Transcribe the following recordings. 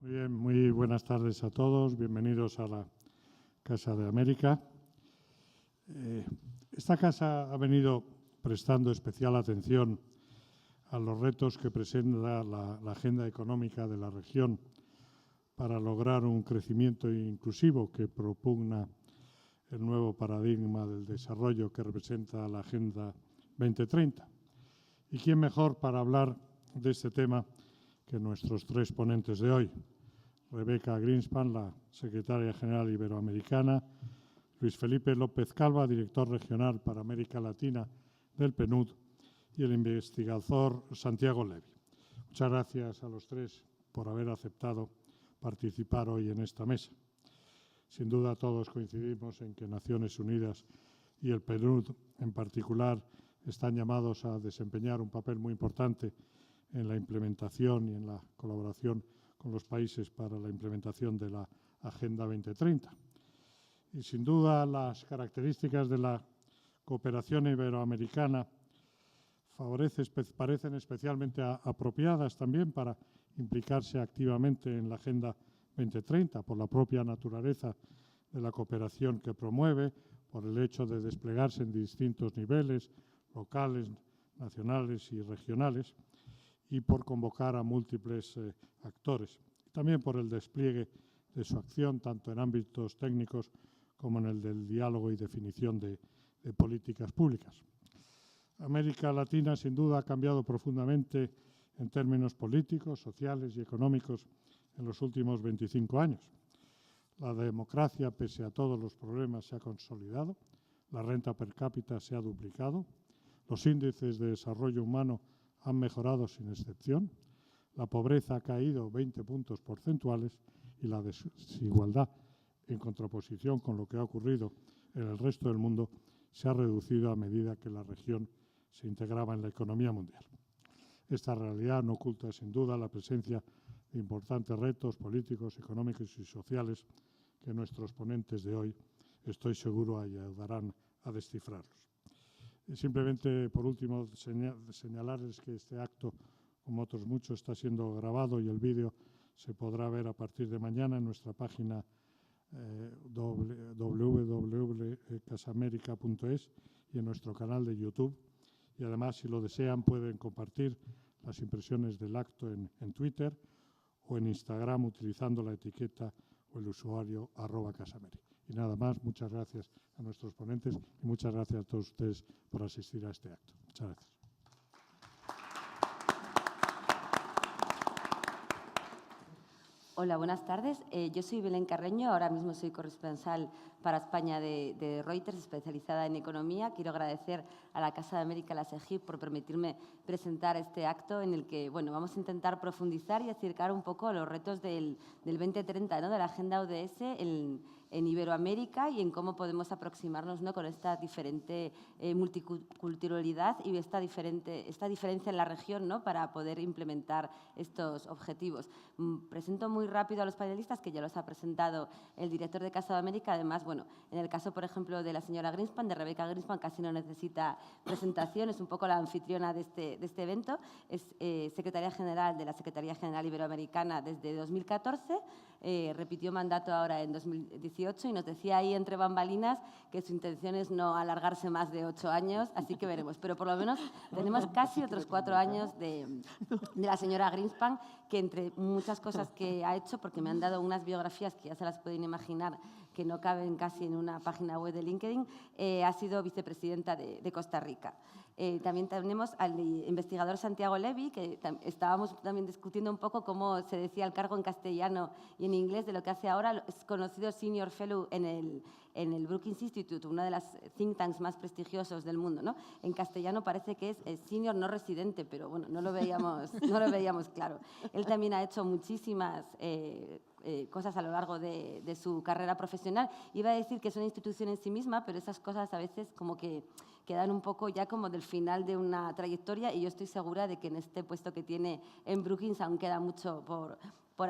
Muy bien, muy buenas tardes a todos. Bienvenidos a la Casa de América. Esta casa ha venido prestando especial atención a los retos que presenta la agenda económica de la región para lograr un crecimiento inclusivo que propugna el nuevo paradigma del desarrollo que representa la Agenda 2030. ¿Y quién mejor para hablar de este tema que nuestros tres ponentes de hoy? Rebecca Greenspan, la secretaria general iberoamericana, Luis Felipe López Calva, director regional para América Latina del PNUD, y el investigador Santiago Levy. Muchas gracias a los tres por haber aceptado participar hoy en esta mesa. Sin duda todos coincidimos en que Naciones Unidas y el PNUD en particular están llamados a desempeñar un papel muy importante en la implementación y en la colaboración con los países para la implementación de la Agenda 2030. Y sin duda las características de la cooperación iberoamericana parecen especialmente apropiadas también para implicarse activamente en la Agenda 2030 por la propia naturaleza de la cooperación que promueve, por el hecho de desplegarse en distintos niveles, locales, nacionales y regionales, y por convocar a múltiples actores. También por el despliegue de su acción, tanto en ámbitos técnicos como en el del diálogo y definición de políticas públicas. América Latina, sin duda, ha cambiado profundamente en términos políticos, sociales y económicos en los últimos 25 años. La democracia, pese a todos los problemas, se ha consolidado, la renta per cápita se ha duplicado, los índices de desarrollo humano han mejorado sin excepción, la pobreza ha caído 20 puntos porcentuales y la desigualdad, en contraposición con lo que ha ocurrido en el resto del mundo, se ha reducido a medida que la región se integraba en la economía mundial. Esta realidad no oculta, sin duda, la presencia de importantes retos políticos, económicos y sociales que nuestros ponentes de hoy, estoy seguro, ayudarán a descifrarlos. Simplemente, por último, señalarles que este acto, como otros muchos, está siendo grabado y el vídeo se podrá ver a partir de mañana en nuestra página www.casamerica.es y en nuestro canal de YouTube. Y además, si lo desean, pueden compartir las impresiones del acto en Twitter o en Instagram utilizando la etiqueta o el usuario @Casamerica. Y nada más, muchas gracias a nuestros ponentes y muchas gracias a todos ustedes por asistir a este acto. Muchas gracias. Hola, buenas tardes. Yo soy Belén Carreño, ahora mismo soy corresponsal para España de Reuters, especializada en economía. Quiero agradecer a la Casa de América, la SEGIP, por permitirme presentar este acto en el que vamos a intentar profundizar y acercar un poco los retos del 2030, ¿no?, de la Agenda ODS en Iberoamérica y en cómo podemos aproximarnos, ¿no?, con esta diferente multiculturalidad y esta diferencia en la región, ¿no?, para poder implementar estos objetivos. Presento muy rápido a los panelistas, que ya los ha presentado el director de Casa de América. Además, en el caso, por ejemplo, de la señora Greenspan, de Rebecca Greenspan, casi no necesita presentación, es un poco la anfitriona de este evento. Es secretaria general de la Secretaría General Iberoamericana desde 2014, repitió mandato ahora en 2018 y nos decía ahí entre bambalinas que su intención es no alargarse más de 8 años, así que veremos. Pero por lo menos tenemos casi otros 4 años de la señora Greenspan, que entre muchas cosas que ha hecho, porque me han dado unas biografías que ya se las pueden imaginar, que no caben casi en una página web de LinkedIn, ha sido vicepresidenta de Costa Rica. También tenemos al investigador Santiago Levy, que estábamos también discutiendo un poco cómo se decía el cargo en castellano y en inglés de lo que hace ahora. Es conocido Senior Fellow en el Brookings Institute, una de las think tanks más prestigiosos del mundo, ¿no? En castellano parece que es Senior no residente, pero bueno, no lo veíamos claro. Él también ha hecho muchísimas cosas a lo largo de su carrera profesional. Iba a decir que es una institución en sí misma, pero esas cosas a veces como que quedan un poco ya como del final de una trayectoria, y yo estoy segura de que en este puesto que tiene en Brookings aún queda mucho por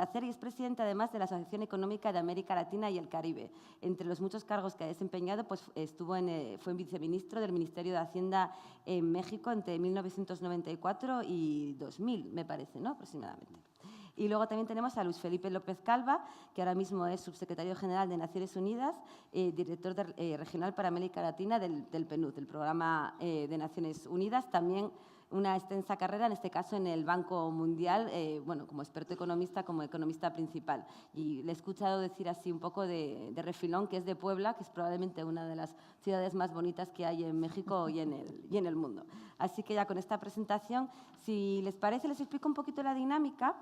hacer, y es presidente además de la Asociación Económica de América Latina y el Caribe. Entre los muchos cargos que ha desempeñado, pues fue viceministro del Ministerio de Hacienda en México entre 1994 y 2000, me parece, ¿no?, aproximadamente. Y luego también tenemos a Luis Felipe López Calva, que ahora mismo es subsecretario general de Naciones Unidas, director regional para América Latina del PNUD, del Programa de Naciones Unidas, también una extensa carrera, en este caso en el Banco Mundial, bueno, como experto economista, como economista principal. Y le he escuchado decir así un poco de refilón que es de Puebla, que es probablemente una de las ciudades más bonitas que hay en México y en el mundo. Así que ya con esta presentación, si les parece, les explico un poquito la dinámica.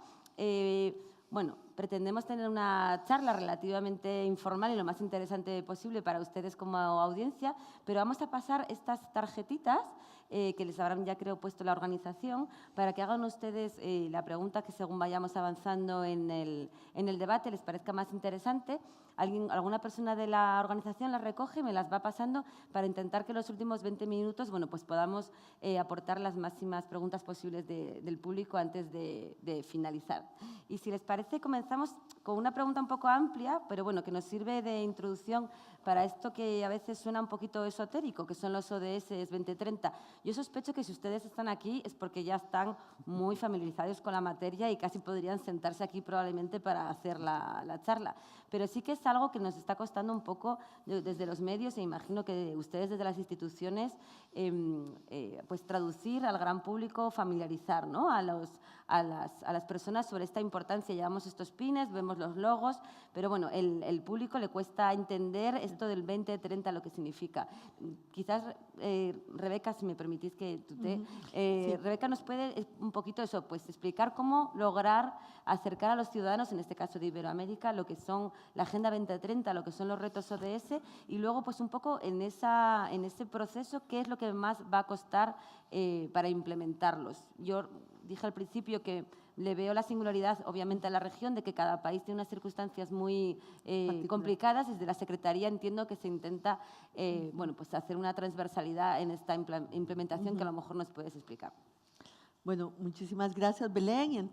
Bueno, pretendemos tener una charla relativamente informal y lo más interesante posible para ustedes como audiencia, pero vamos a pasar estas tarjetitas que les habrán ya creo puesto la organización para que hagan ustedes la pregunta que según vayamos avanzando en el debate les parezca más interesante. Alguna persona de la organización las recoge y me las va pasando para intentar que en los últimos 20 minutos bueno, pues podamos aportar las máximas preguntas posibles del público antes de finalizar. Y si les parece, comenzamos con una pregunta un poco amplia, pero bueno, que nos sirve de introducción para esto que a veces suena un poquito esotérico, que son los ODS 2030. Yo sospecho que si ustedes están aquí es porque ya están muy familiarizados con la materia y casi podrían sentarse aquí probablemente para hacer la charla. Pero sí que es algo que nos está costando un poco desde los medios e imagino que ustedes desde las instituciones pues traducir al gran público, familiarizar, ¿no? a las personas sobre esta importancia. Llevamos estos pines, vemos los logos, pero bueno, el público le cuesta entender esto del 2030, lo que significa. Quizás, Rebeca, si me permitís que tutee, sí. Rebeca nos puede un poquito eso, pues explicar cómo lograr acercar a los ciudadanos, en este caso de Iberoamérica, lo que son la Agenda 2030, lo que son los retos ODS y luego pues un poco en ese proceso, ¿qué es lo que más va a costar para implementarlos? Yo dije al principio que le veo la singularidad, obviamente, a la región, de que cada país tiene unas circunstancias muy complicadas. Desde la Secretaría entiendo que se intenta bueno, pues hacer una transversalidad en esta implementación que a lo mejor nos puedes explicar. Bueno, muchísimas gracias, Belén, y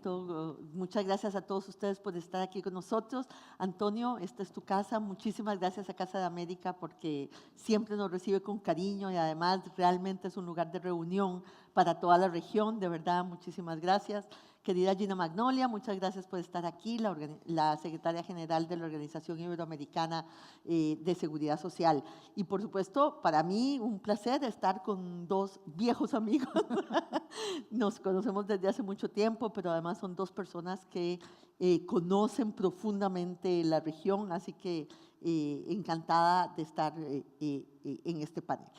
muchas gracias a todos ustedes por estar aquí con nosotros. Antonio, esta es tu casa. Muchísimas gracias a Casa de América porque siempre nos recibe con cariño y además realmente es un lugar de reunión para toda la región. De verdad, muchísimas gracias. Querida Gina Magnolia, muchas gracias por estar aquí, la secretaria general de la Organización Iberoamericana de Seguridad Social. Y por supuesto, para mí un placer estar con dos viejos amigos. Nos conocemos desde hace mucho tiempo, pero además son dos personas que conocen profundamente la región, así que encantada de estar en este panel.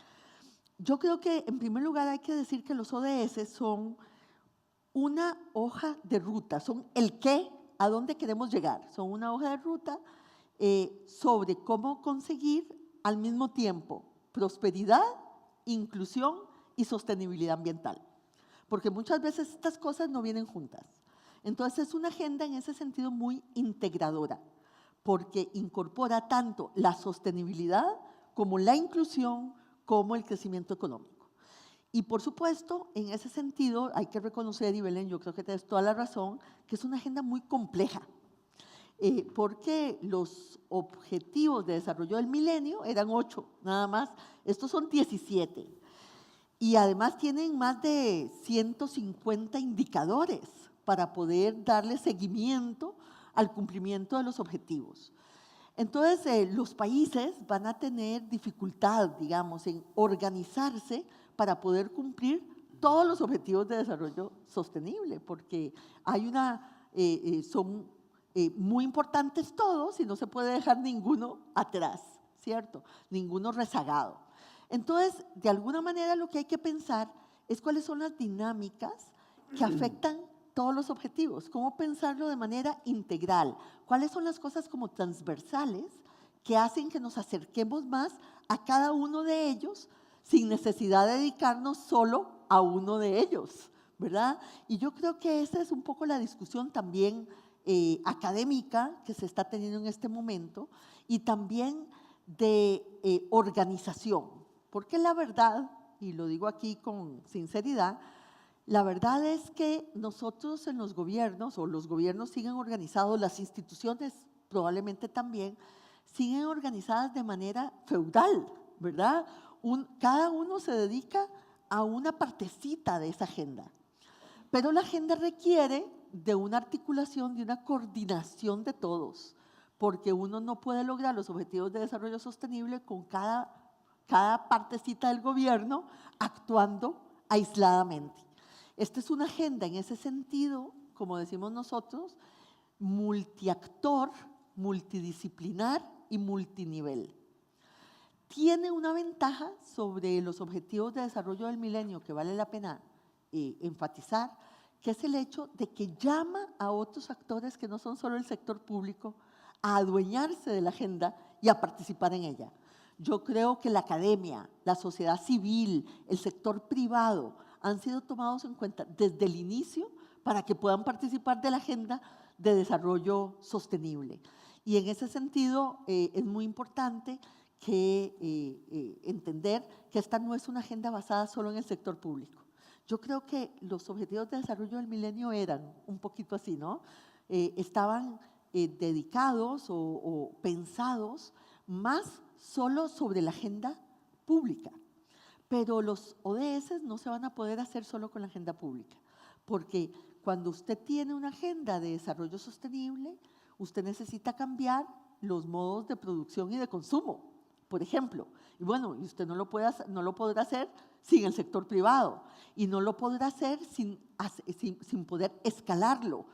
Yo creo que en primer lugar hay que decir que los ODS son una hoja de ruta, son el qué, a dónde queremos llegar. Son una hoja de ruta sobre cómo conseguir al mismo tiempo prosperidad, inclusión y sostenibilidad ambiental. Porque muchas veces estas cosas no vienen juntas. Entonces es una agenda en ese sentido muy integradora, porque incorpora tanto la sostenibilidad como la inclusión, como el crecimiento económico. Y por supuesto, en ese sentido, hay que reconocer, y Belén, yo creo que tienes toda la razón, que es una agenda muy compleja, porque los objetivos de desarrollo del milenio eran 8, nada más, estos son 17. Y además tienen más de 150 indicadores para poder darle seguimiento al cumplimiento de los objetivos. Entonces, los países van a tener dificultad, digamos, en organizarse para poder cumplir todos los objetivos de desarrollo sostenible, porque hay son muy importantes todos y no se puede dejar ninguno atrás, ¿cierto? Ninguno rezagado. Entonces, de alguna manera lo que hay que pensar es cuáles son las dinámicas que afectan todos los objetivos, cómo pensarlo de manera integral, cuáles son las cosas como transversales que hacen que nos acerquemos más a cada uno de ellos sin necesidad de dedicarnos solo a uno de ellos, ¿verdad? Y yo creo que esa es un poco la discusión también académica que se está teniendo en este momento y también de organización, porque la verdad, y lo digo aquí con sinceridad, la verdad es que nosotros en los gobiernos, o los gobiernos siguen organizados, las instituciones probablemente también, siguen organizadas de manera feudal, ¿verdad? Cada uno se dedica a una partecita de esa agenda. Pero la agenda requiere de una articulación, de una coordinación de todos, porque uno no puede lograr los objetivos de desarrollo sostenible con cada partecita del gobierno actuando aisladamente. Esta es una agenda en ese sentido, como decimos nosotros, multiactor, multidisciplinar y multinivel. Tiene una ventaja sobre los objetivos de desarrollo del milenio que vale la pena enfatizar, que es el hecho de que llama a otros actores que no son solo el sector público a adueñarse de la agenda y a participar en ella. Yo creo que la academia, la sociedad civil, el sector privado han sido tomados en cuenta desde el inicio para que puedan participar de la agenda de desarrollo sostenible. Y en ese sentido es muy importante que entender que esta no es una agenda basada solo en el sector público. Yo creo que los objetivos de desarrollo del milenio eran un poquito así, ¿no? Estaban dedicados o pensados más solo sobre la agenda pública. Pero los ODS no se van a poder hacer solo con la agenda pública, porque cuando usted tiene una agenda de desarrollo sostenible, usted necesita cambiar los modos de producción y de consumo, por ejemplo. Y bueno, y usted no lo podrá hacer sin el sector privado, y no lo podrá hacer sin poder escalarlo,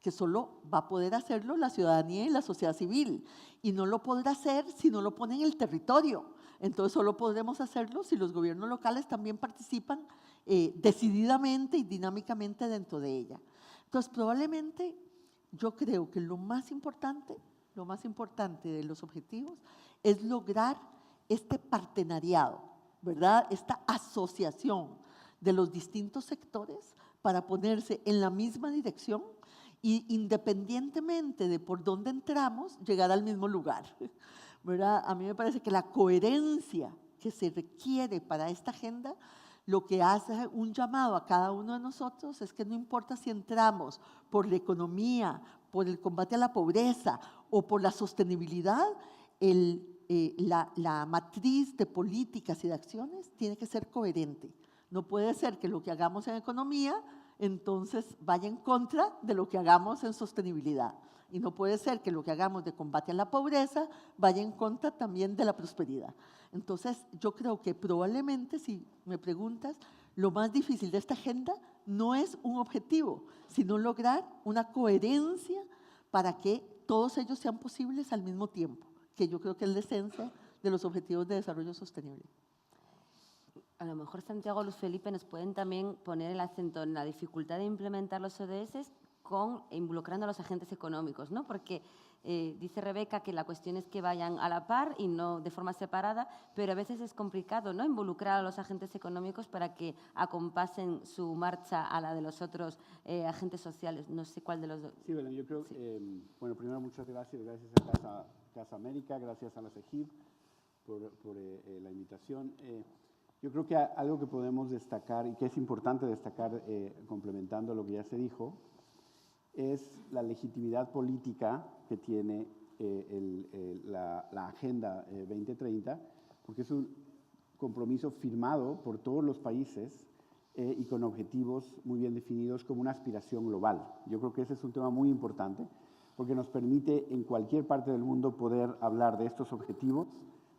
que solo va a poder hacerlo la ciudadanía y la sociedad civil, y no lo podrá hacer si no lo pone en el territorio. Entonces solo podremos hacerlo si los gobiernos locales también participan decididamente y dinámicamente dentro de ella. Entonces probablemente yo creo que lo más importante de los objetivos es lograr este partenariado, ¿verdad? Esta asociación de los distintos sectores para ponerse en la misma dirección y independientemente de por dónde entramos, llegar al mismo lugar, ¿verdad? A mí me parece que la coherencia que se requiere para esta agenda, lo que hace un llamado a cada uno de nosotros es que no importa si entramos por la economía, por el combate a la pobreza o por la sostenibilidad, la matriz de políticas y de acciones tiene que ser coherente. No puede ser que lo que hagamos en economía entonces vaya en contra de lo que hagamos en sostenibilidad. Y no puede ser que lo que hagamos de combate a la pobreza vaya en contra también de la prosperidad. Entonces, yo creo que probablemente, si me preguntas, lo más difícil de esta agenda no es un objetivo, sino lograr una coherencia para que todos ellos sean posibles al mismo tiempo, que yo creo que es la esencia de los objetivos de desarrollo sostenible. A lo mejor Santiago, Luz Felipe, nos pueden también poner el acento en la dificultad de implementar los ODS involucrando a los agentes económicos, ¿no? Porque dice Rebeca que la cuestión es que vayan a la par y no de forma separada, pero a veces es complicado, ¿no?, involucrar a los agentes económicos para que acompasen su marcha a la de los otros agentes sociales. No sé cuál de los dos. Sí, bueno, yo creo, sí. Bueno, primero muchas gracias a Casa América, gracias a la CEGIP por la invitación. Yo creo que algo que podemos destacar y que es importante destacar, complementando lo que ya se dijo, es la legitimidad política que tiene la Agenda 2030, porque es un compromiso firmado por todos los países y con objetivos muy bien definidos como una aspiración global. Yo creo que ese es un tema muy importante, porque nos permite en cualquier parte del mundo poder hablar de estos objetivos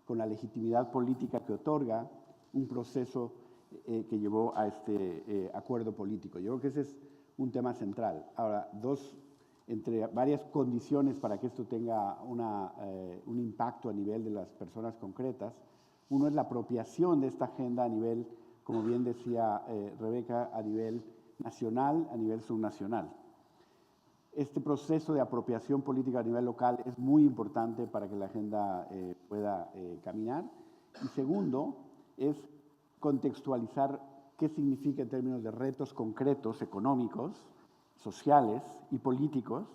con la legitimidad política que otorga un proceso que llevó a este acuerdo político. Yo creo que ese es un tema central. Ahora, entre varias condiciones para que esto tenga un impacto a nivel de las personas concretas, uno es la apropiación de esta agenda a nivel, como bien decía Rebeca, a nivel nacional, a nivel subnacional. Este proceso de apropiación política a nivel local es muy importante para que la agenda pueda caminar. Y segundo, es contextualizar qué significa en términos de retos concretos, económicos, sociales y políticos,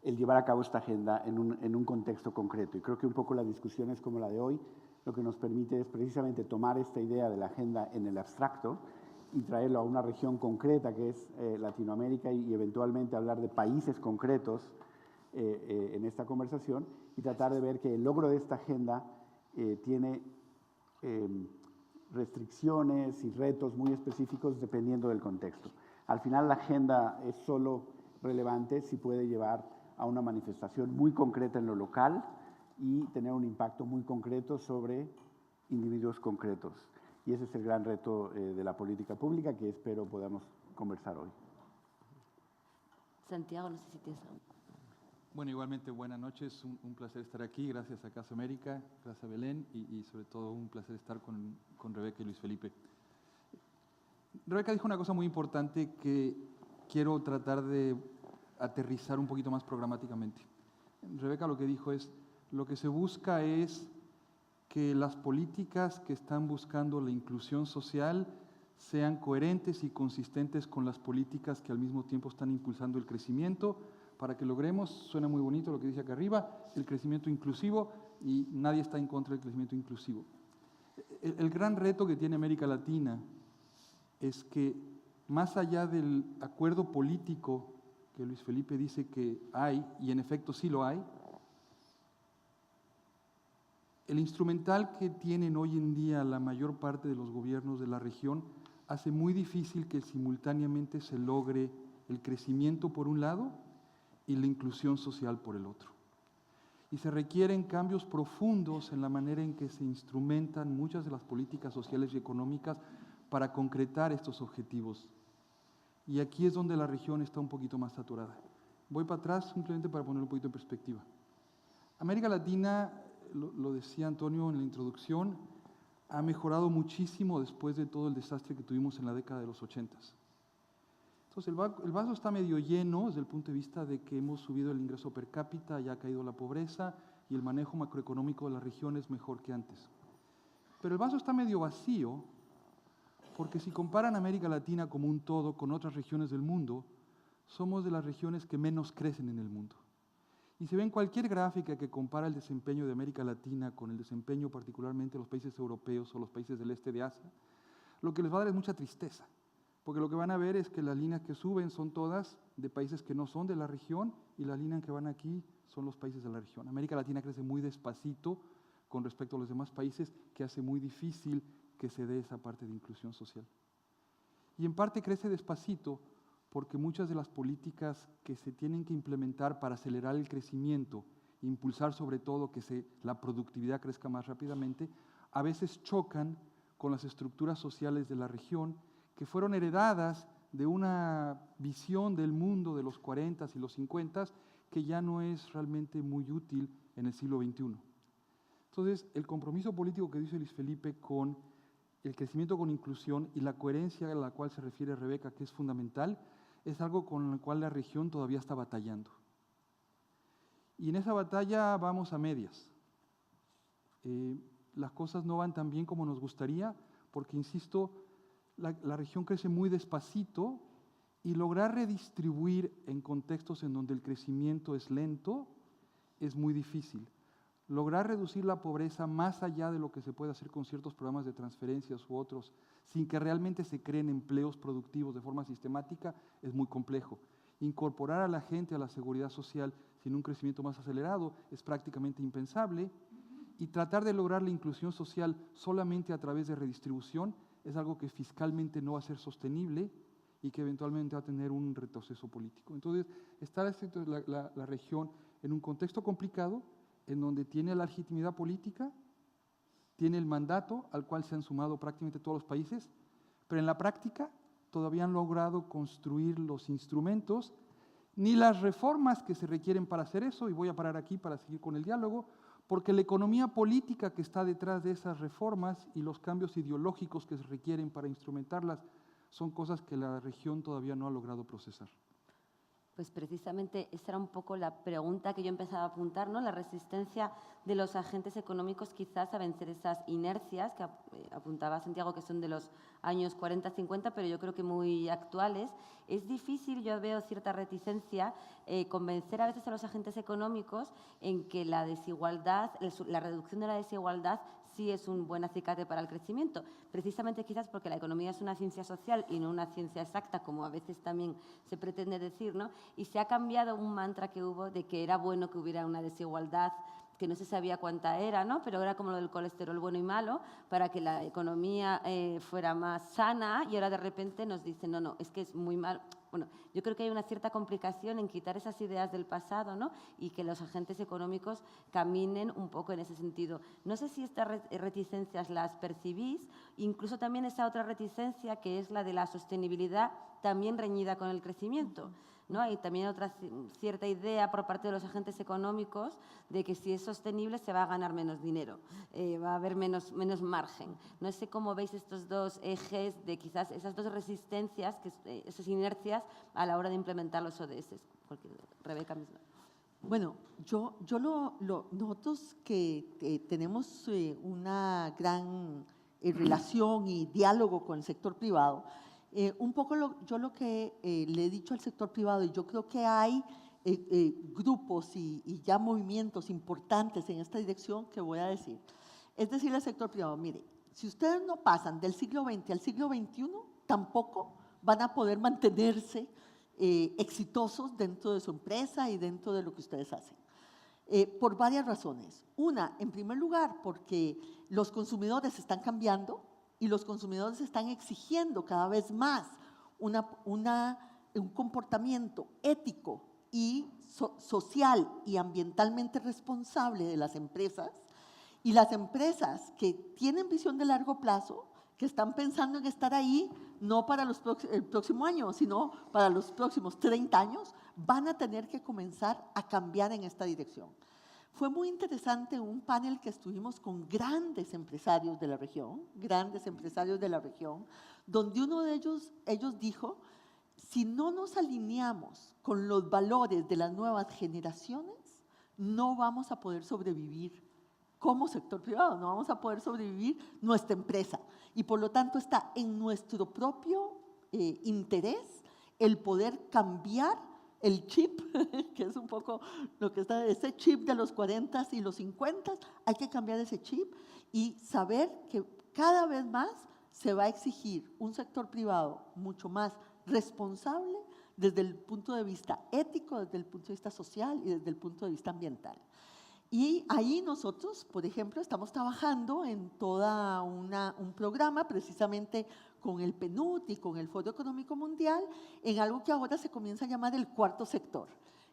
el llevar a cabo esta agenda en un contexto concreto. Y creo que un poco las discusiones como la de hoy lo que nos permite es precisamente tomar esta idea de la agenda en el abstracto y traerlo a una región concreta que es Latinoamérica y eventualmente hablar de países concretos en esta conversación y tratar de ver que el logro de esta agenda tiene restricciones y retos muy específicos dependiendo del contexto. Al final la agenda es solo relevante si puede llevar a una manifestación muy concreta en lo local y tener un impacto muy concreto sobre individuos concretos. Y ese es el gran reto de la política pública que espero podamos conversar hoy. Santiago, no sé si tienes algo. Bueno, igualmente buenas noches, un placer estar aquí, gracias a Casa América, gracias a Belén y sobre todo un placer estar con Rebeca y Luis Felipe. Rebeca dijo una cosa muy importante que quiero tratar de aterrizar un poquito más programáticamente. Rebeca lo que dijo es, lo que se busca es que las políticas que están buscando la inclusión social sean coherentes y consistentes con las políticas que al mismo tiempo están impulsando el crecimiento, para que logremos, suena muy bonito lo que dice acá arriba, el crecimiento inclusivo, y nadie está en contra del crecimiento inclusivo. El gran reto que tiene América Latina es que, más allá del acuerdo político que Luis Felipe dice que hay, y en efecto sí lo hay, el instrumental que tienen hoy en día la mayor parte de los gobiernos de la región hace muy difícil que simultáneamente se logre el crecimiento por un lado y la inclusión social por el otro. Y se requieren cambios profundos en la manera en que se instrumentan muchas de las políticas sociales y económicas para concretar estos objetivos. Y aquí es donde la región está un poquito más saturada. Voy para atrás simplemente para poner un poquito en perspectiva. América Latina, lo decía Antonio en la introducción, ha mejorado muchísimo después de todo el desastre que tuvimos en la década de los 80. Entonces, el vaso está medio lleno desde el punto de vista de que hemos subido el ingreso per cápita, ya ha caído la pobreza y el manejo macroeconómico de la región es mejor que antes. Pero el vaso está medio vacío porque si comparan América Latina como un todo con otras regiones del mundo, somos de las regiones que menos crecen en el mundo. Y si ven cualquier gráfica que compara el desempeño de América Latina con el desempeño particularmente de los países europeos o los países del este de Asia, lo que les va a dar es mucha tristeza, porque lo que van a ver es que las líneas que suben son todas de países que no son de la región y las líneas que van aquí son los países de la región. América Latina crece muy despacito con respecto a los demás países, que hace muy difícil que se dé esa parte de inclusión social. Y en parte crece despacito porque muchas de las políticas que se tienen que implementar para acelerar el crecimiento, impulsar sobre todo que la productividad crezca más rápidamente, a veces chocan con las estructuras sociales de la región que fueron heredadas de una visión del mundo de los 40s y los 50s que ya no es realmente muy útil en el siglo XXI. Entonces, el compromiso político que dice Luis Felipe con el crecimiento con inclusión y la coherencia a la cual se refiere Rebeca, que es fundamental, es algo con el cual la región todavía está batallando. Y en esa batalla vamos a medias. Las cosas no van tan bien como nos gustaría, porque, insisto, la región crece muy despacito y lograr redistribuir en contextos en donde el crecimiento es lento es muy difícil. Lograr reducir la pobreza más allá de lo que se puede hacer con ciertos programas de transferencias u otros, sin que realmente se creen empleos productivos de forma sistemática, es muy complejo. Incorporar a la gente a la seguridad social sin un crecimiento más acelerado es prácticamente impensable, y tratar de lograr la inclusión social solamente a través de redistribución es algo que fiscalmente no va a ser sostenible y que eventualmente va a tener un retroceso político. Entonces, está la región en un contexto complicado, en donde tiene la legitimidad política, tiene el mandato al cual se han sumado prácticamente todos los países, pero en la práctica todavía han logrado construir los instrumentos ni las reformas que se requieren para hacer eso, y voy a parar aquí para seguir con el diálogo, porque la economía política que está detrás de esas reformas y los cambios ideológicos que se requieren para instrumentarlas son cosas que la región todavía no ha logrado procesar. Pues precisamente esa era un poco la pregunta que yo empezaba a apuntar, ¿no? La resistencia de los agentes económicos quizás a vencer esas inercias que apuntaba Santiago, que son de los años 40-50, pero yo creo que muy actuales. Es difícil, yo veo cierta reticencia, convencer a veces a los agentes económicos en que la desigualdad, la reducción de la desigualdad sí es un buen acicate para el crecimiento, precisamente quizás porque la economía es una ciencia social y no una ciencia exacta, como a veces también se pretende decir, ¿no? Y se ha cambiado un mantra que hubo de que era bueno que hubiera una desigualdad que no se sabía cuánta era, ¿no? Pero era como lo del colesterol bueno y malo, para que la economía fuera más sana, y ahora de repente nos dicen, no, es que es muy mal. Bueno, yo creo que hay una cierta complicación en quitar esas ideas del pasado, ¿no? Y que los agentes económicos caminen un poco en ese sentido. No sé si estas reticencias las percibís, incluso también esa otra reticencia que es la de la sostenibilidad también reñida con el crecimiento, ¿no? Hay también otra cierta idea por parte de los agentes económicos de que si es sostenible se va a ganar menos dinero, va a haber menos margen. No sé cómo veis estos dos ejes de quizás esas dos resistencias, esas inercias a la hora de implementar los ODS. Rebeca misma. Bueno, nosotros que tenemos una gran relación y diálogo con el sector privado, un poco yo lo que le he dicho al sector privado, y yo creo que hay grupos y ya movimientos importantes en esta dirección que voy a decir. Es decir, al sector privado, mire, si ustedes no pasan del siglo XX al siglo XXI, tampoco van a poder mantenerse exitosos dentro de su empresa y dentro de lo que ustedes hacen. Por varias razones. Una, en primer lugar, porque los consumidores están cambiando y los consumidores están exigiendo cada vez más un comportamiento ético y social y ambientalmente responsable de las empresas, y las empresas que tienen visión de largo plazo, que están pensando en estar ahí no para el próximo año, sino para los próximos 30 años, van a tener que comenzar a cambiar en esta dirección. Fue muy interesante un panel que estuvimos con grandes empresarios de la región, donde uno de ellos dijo, si no nos alineamos con los valores de las nuevas generaciones, no vamos a poder sobrevivir como sector privado, no vamos a poder sobrevivir nuestra empresa. Y por lo tanto está en nuestro propio interés el poder cambiar el chip, que es un poco lo que está, ese chip de los 40 y los 50, hay que cambiar ese chip y saber que cada vez más se va a exigir un sector privado mucho más responsable desde el punto de vista ético, desde el punto de vista social y desde el punto de vista ambiental. Y ahí nosotros, por ejemplo, estamos trabajando en todo un programa precisamente con el PNUD y con el Foro Económico Mundial en algo que ahora se comienza a llamar el cuarto sector,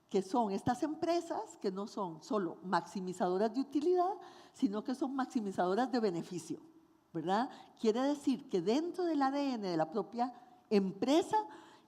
que son estas empresas que no son solo maximizadoras de utilidad, sino que son maximizadoras de beneficio, ¿verdad? Quiere decir que dentro del ADN de la propia empresa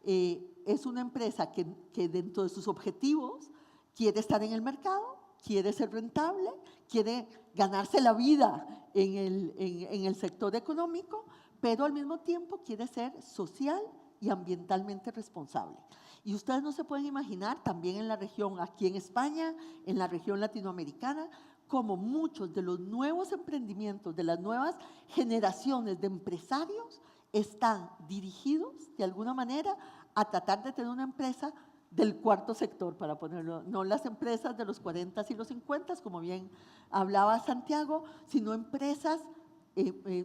es una empresa que dentro de sus objetivos quiere estar en el mercado, quiere ser rentable, quiere ganarse la vida en el sector económico, pero al mismo tiempo quiere ser social y ambientalmente responsable. Y ustedes no se pueden imaginar, también en la región, aquí en España, en la región latinoamericana, como muchos de los nuevos emprendimientos, de las nuevas generaciones de empresarios, están dirigidos de alguna manera a tratar de tener una empresa del cuarto sector, para ponerlo, no las empresas de los 40 y los 50, como bien hablaba Santiago, sino empresas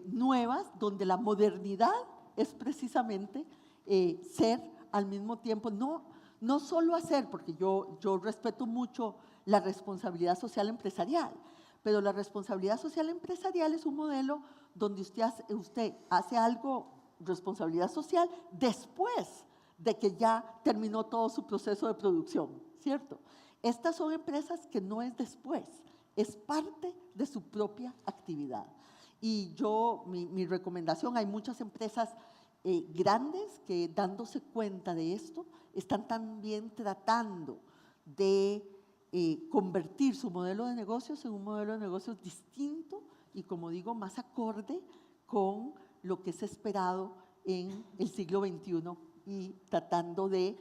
nuevas, donde la modernidad es precisamente ser al mismo tiempo, no solo hacer, porque yo respeto mucho la responsabilidad social empresarial, pero la responsabilidad social empresarial es un modelo donde usted hace algo, responsabilidad social, después de que ya terminó todo su proceso de producción, ¿cierto? Estas son empresas que no es después, es parte de su propia actividad. Y mi recomendación, hay muchas empresas grandes que dándose cuenta de esto, están también tratando de convertir su modelo de negocios en un modelo de negocios distinto y, como digo, más acorde con lo que es esperado en el siglo XXI y tratando de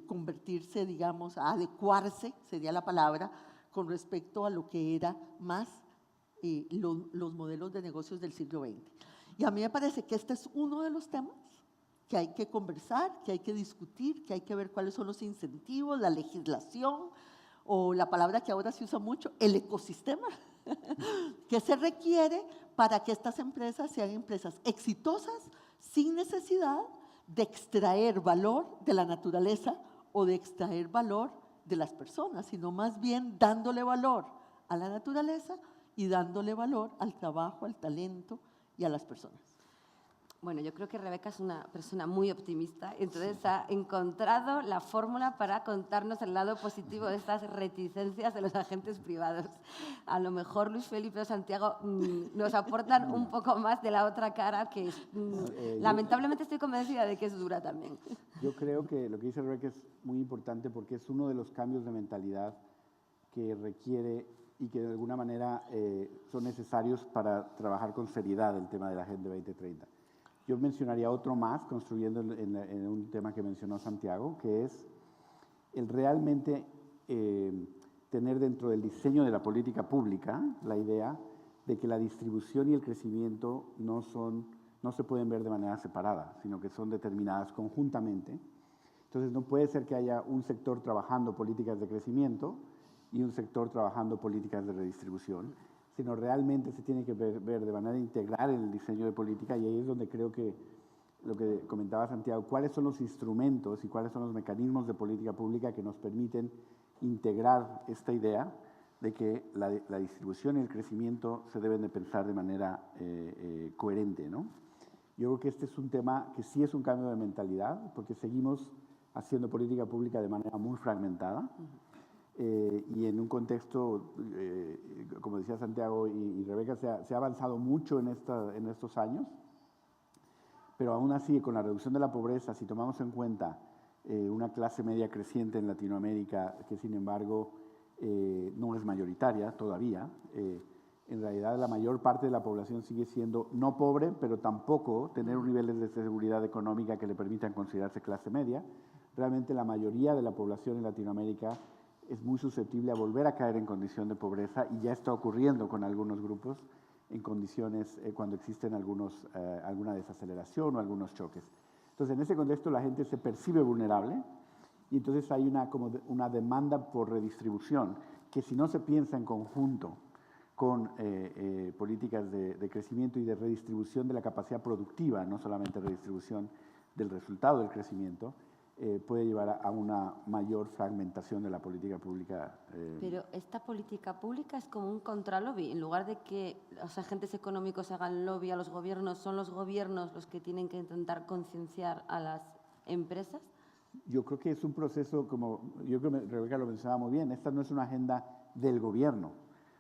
convertirse, digamos, a adecuarse, sería la palabra, con respecto a lo que era más los modelos de negocios del siglo XX. Y a mí me parece que este es uno de los temas que hay que conversar, que hay que discutir, que hay que ver cuáles son los incentivos, la legislación, o la palabra que ahora se usa mucho, el ecosistema, que se requiere para que estas empresas sean empresas exitosas sin necesidad de extraer valor de la naturaleza o de extraer valor de las personas, sino más bien dándole valor a la naturaleza y dándole valor al trabajo, al talento y a las personas. Bueno, yo creo que Rebeca es una persona muy optimista, entonces ha encontrado la fórmula para contarnos el lado positivo de estas reticencias de los agentes privados. A lo mejor Luis Felipe o Santiago nos aportan un poco más de la otra cara, que lamentablemente estoy convencida de que es dura también. Yo creo que lo que dice Rebeca es muy importante porque es uno de los cambios de mentalidad que requiere y que de alguna manera son necesarios para trabajar con seriedad el tema de la Agenda 2030. Yo mencionaría otro más, construyendo en un tema que mencionó Santiago, que es el realmente tener dentro del diseño de la política pública la idea de que la distribución y el crecimiento no se pueden ver de manera separada, sino que son determinadas conjuntamente. Entonces, no puede ser que haya un sector trabajando políticas de crecimiento y un sector trabajando políticas de redistribución, sino realmente se tiene que ver de manera integral en el diseño de política, y ahí es donde creo que lo que comentaba Santiago, cuáles son los instrumentos y cuáles son los mecanismos de política pública que nos permiten integrar esta idea de que la distribución y el crecimiento se deben de pensar de manera coherente, ¿no? Yo creo que este es un tema que sí es un cambio de mentalidad, porque seguimos haciendo política pública de manera muy fragmentada. Y en un contexto, como decía Santiago y Rebeca, se ha avanzado mucho en estos años, pero aún así, con la reducción de la pobreza, si tomamos en cuenta una clase media creciente en Latinoamérica, que sin embargo no es mayoritaria todavía, en realidad la mayor parte de la población sigue siendo no pobre, pero tampoco tener un nivel de seguridad económica que le permitan considerarse clase media. Realmente la mayoría de la población en Latinoamérica es muy susceptible a volver a caer en condición de pobreza, y ya está ocurriendo con algunos grupos en condiciones cuando existen alguna desaceleración o algunos choques. Entonces, en ese contexto la gente se percibe vulnerable, y entonces hay una demanda por redistribución que, si no se piensa en conjunto con políticas de crecimiento y de redistribución de la capacidad productiva, no solamente redistribución del resultado del crecimiento, puede llevar a una mayor fragmentación de la política pública. Pero esta política pública es como un contralobby. En lugar de que los agentes económicos hagan lobby a los gobiernos, ¿son los gobiernos los que tienen que intentar concienciar a las empresas? Yo creo que es un proceso, yo creo que Rebeca lo mencionaba muy bien, esta no es una agenda del gobierno.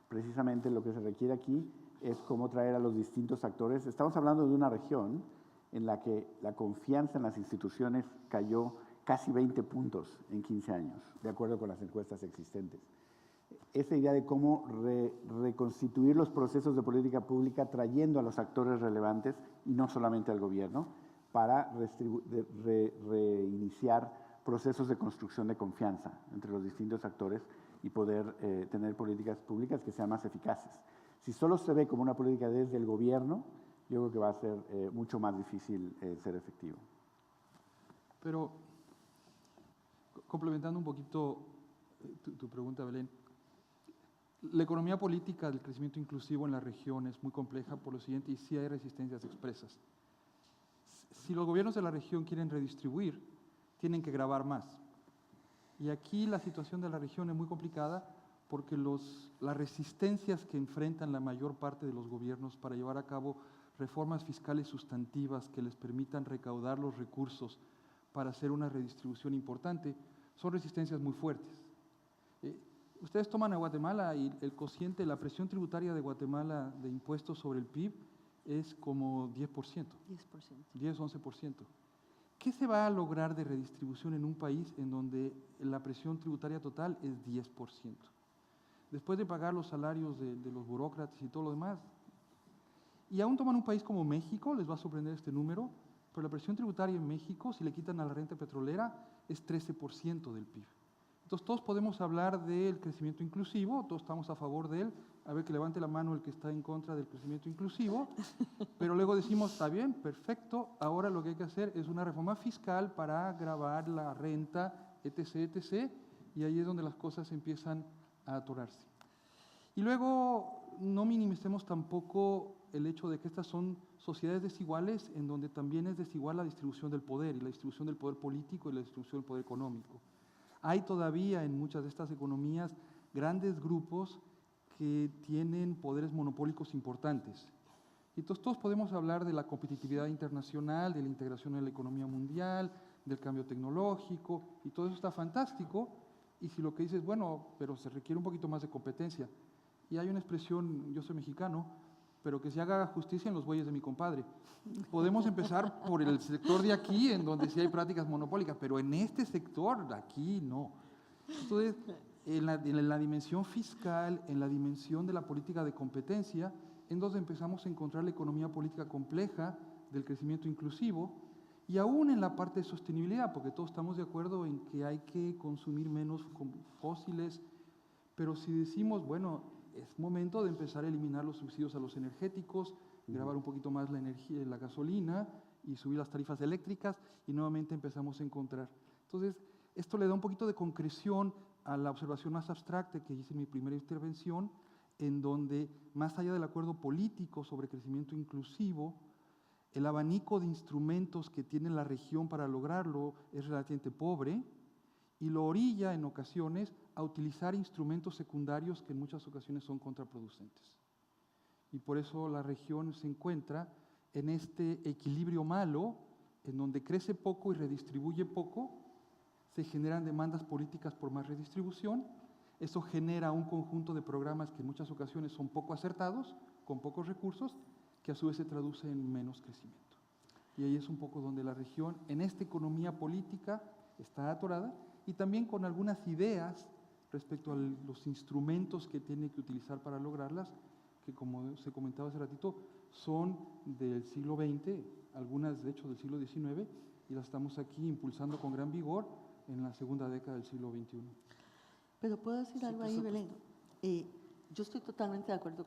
Precisamente lo que se requiere aquí es cómo traer a los distintos actores. Estamos hablando de una región en la que la confianza en las instituciones cayó casi 20 puntos en 15 años, de acuerdo con las encuestas existentes. Esa idea de cómo reconstituir los procesos de política pública trayendo a los actores relevantes y no solamente al gobierno, para reiniciar procesos de construcción de confianza entre los distintos actores y poder tener políticas públicas que sean más eficaces. Si solo se ve como una política desde el gobierno, yo creo que va a ser mucho más difícil ser efectivo. Pero, complementando un poquito tu pregunta, Belén, la economía política del crecimiento inclusivo en la región es muy compleja por lo siguiente, y sí hay resistencias expresas. Si los gobiernos de la región quieren redistribuir, tienen que gravar más. Y aquí la situación de la región es muy complicada porque las resistencias que enfrentan la mayor parte de los gobiernos para llevar a cabo reformas fiscales sustantivas que les permitan recaudar los recursos para hacer una redistribución importante, son resistencias muy fuertes. Ustedes toman a Guatemala y el cociente, la presión tributaria de Guatemala de impuestos sobre el PIB es como 10%. 10-11%. ¿Qué se va a lograr de redistribución en un país en donde la presión tributaria total es 10%? Después de pagar los salarios de los burócratas y todo lo demás. Y aún toman un país como México, les va a sorprender este número, pero la presión tributaria en México, si le quitan a la renta petrolera, es 13% del PIB. Entonces todos podemos hablar del crecimiento inclusivo, todos estamos a favor de él, a ver que levante la mano el que está en contra del crecimiento inclusivo, pero luego decimos, está bien, perfecto, ahora lo que hay que hacer es una reforma fiscal para gravar la renta, etc., etc., y ahí es donde las cosas empiezan a atorarse. Y luego no minimicemos tampoco el hecho de que estas son sociedades desiguales en donde también es desigual la distribución del poder, y la distribución del poder político y la distribución del poder económico. Hay todavía en muchas de estas economías grandes grupos que tienen poderes monopólicos importantes. Entonces todos podemos hablar de la competitividad internacional, de la integración en la economía mundial, del cambio tecnológico, y todo eso está fantástico. Y si lo que dices, bueno, pero se requiere un poquito más de competencia. Y hay una expresión, yo soy mexicano, pero que se haga justicia en los bueyes de mi compadre. Podemos empezar por el sector de aquí, en donde sí hay prácticas monopólicas, pero en este sector de aquí no. Entonces, en la dimensión fiscal, en la dimensión de la política de competencia, en donde empezamos a encontrar la economía política compleja del crecimiento inclusivo, y aún en la parte de sostenibilidad, porque todos estamos de acuerdo en que hay que consumir menos fósiles, pero si decimos, bueno, es momento de empezar a eliminar los subsidios a los energéticos, grabar un poquito más la energía, la gasolina y subir las tarifas eléctricas, y nuevamente empezamos a encontrar. Entonces, esto le da un poquito de concreción a la observación más abstracta que hice en mi primera intervención, en donde, más allá del acuerdo político sobre crecimiento inclusivo, el abanico de instrumentos que tiene la región para lograrlo es relativamente pobre y lo orilla en ocasiones a utilizar instrumentos secundarios que en muchas ocasiones son contraproducentes. Y por eso la región se encuentra en este equilibrio malo, en donde crece poco y redistribuye poco, se generan demandas políticas por más redistribución, eso genera un conjunto de programas que en muchas ocasiones son poco acertados, con pocos recursos, que a su vez se traduce en menos crecimiento. Y ahí es un poco donde la región, en esta economía política, está atorada, y también con algunas ideas respecto a los instrumentos que tiene que utilizar para lograrlas, que como se comentaba hace ratito, son del siglo XX, algunas de hecho del siglo XIX, y las estamos aquí impulsando con gran vigor en la segunda década del siglo XXI. Pero puedo decir algo ahí, Belén. Yo estoy totalmente de acuerdo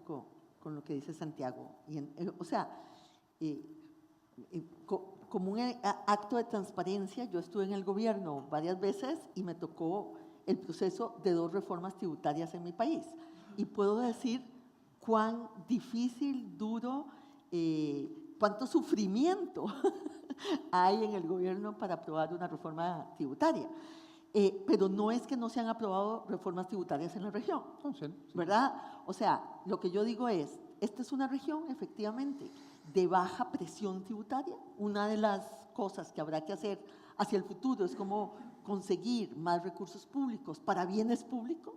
con lo que dice Santiago. Como un acto de transparencia, yo estuve en el gobierno varias veces y me tocó el proceso de 2 reformas tributarias en mi país. Y puedo decir cuán difícil, duro, cuánto sufrimiento hay en el gobierno para aprobar una reforma tributaria. Pero no es que no se han aprobado reformas tributarias en la región, ¿verdad? O sea, lo que yo digo es, esta es una región, efectivamente, de baja presión tributaria. Una de las cosas que habrá que hacer hacia el futuro es cómo conseguir más recursos públicos para bienes públicos.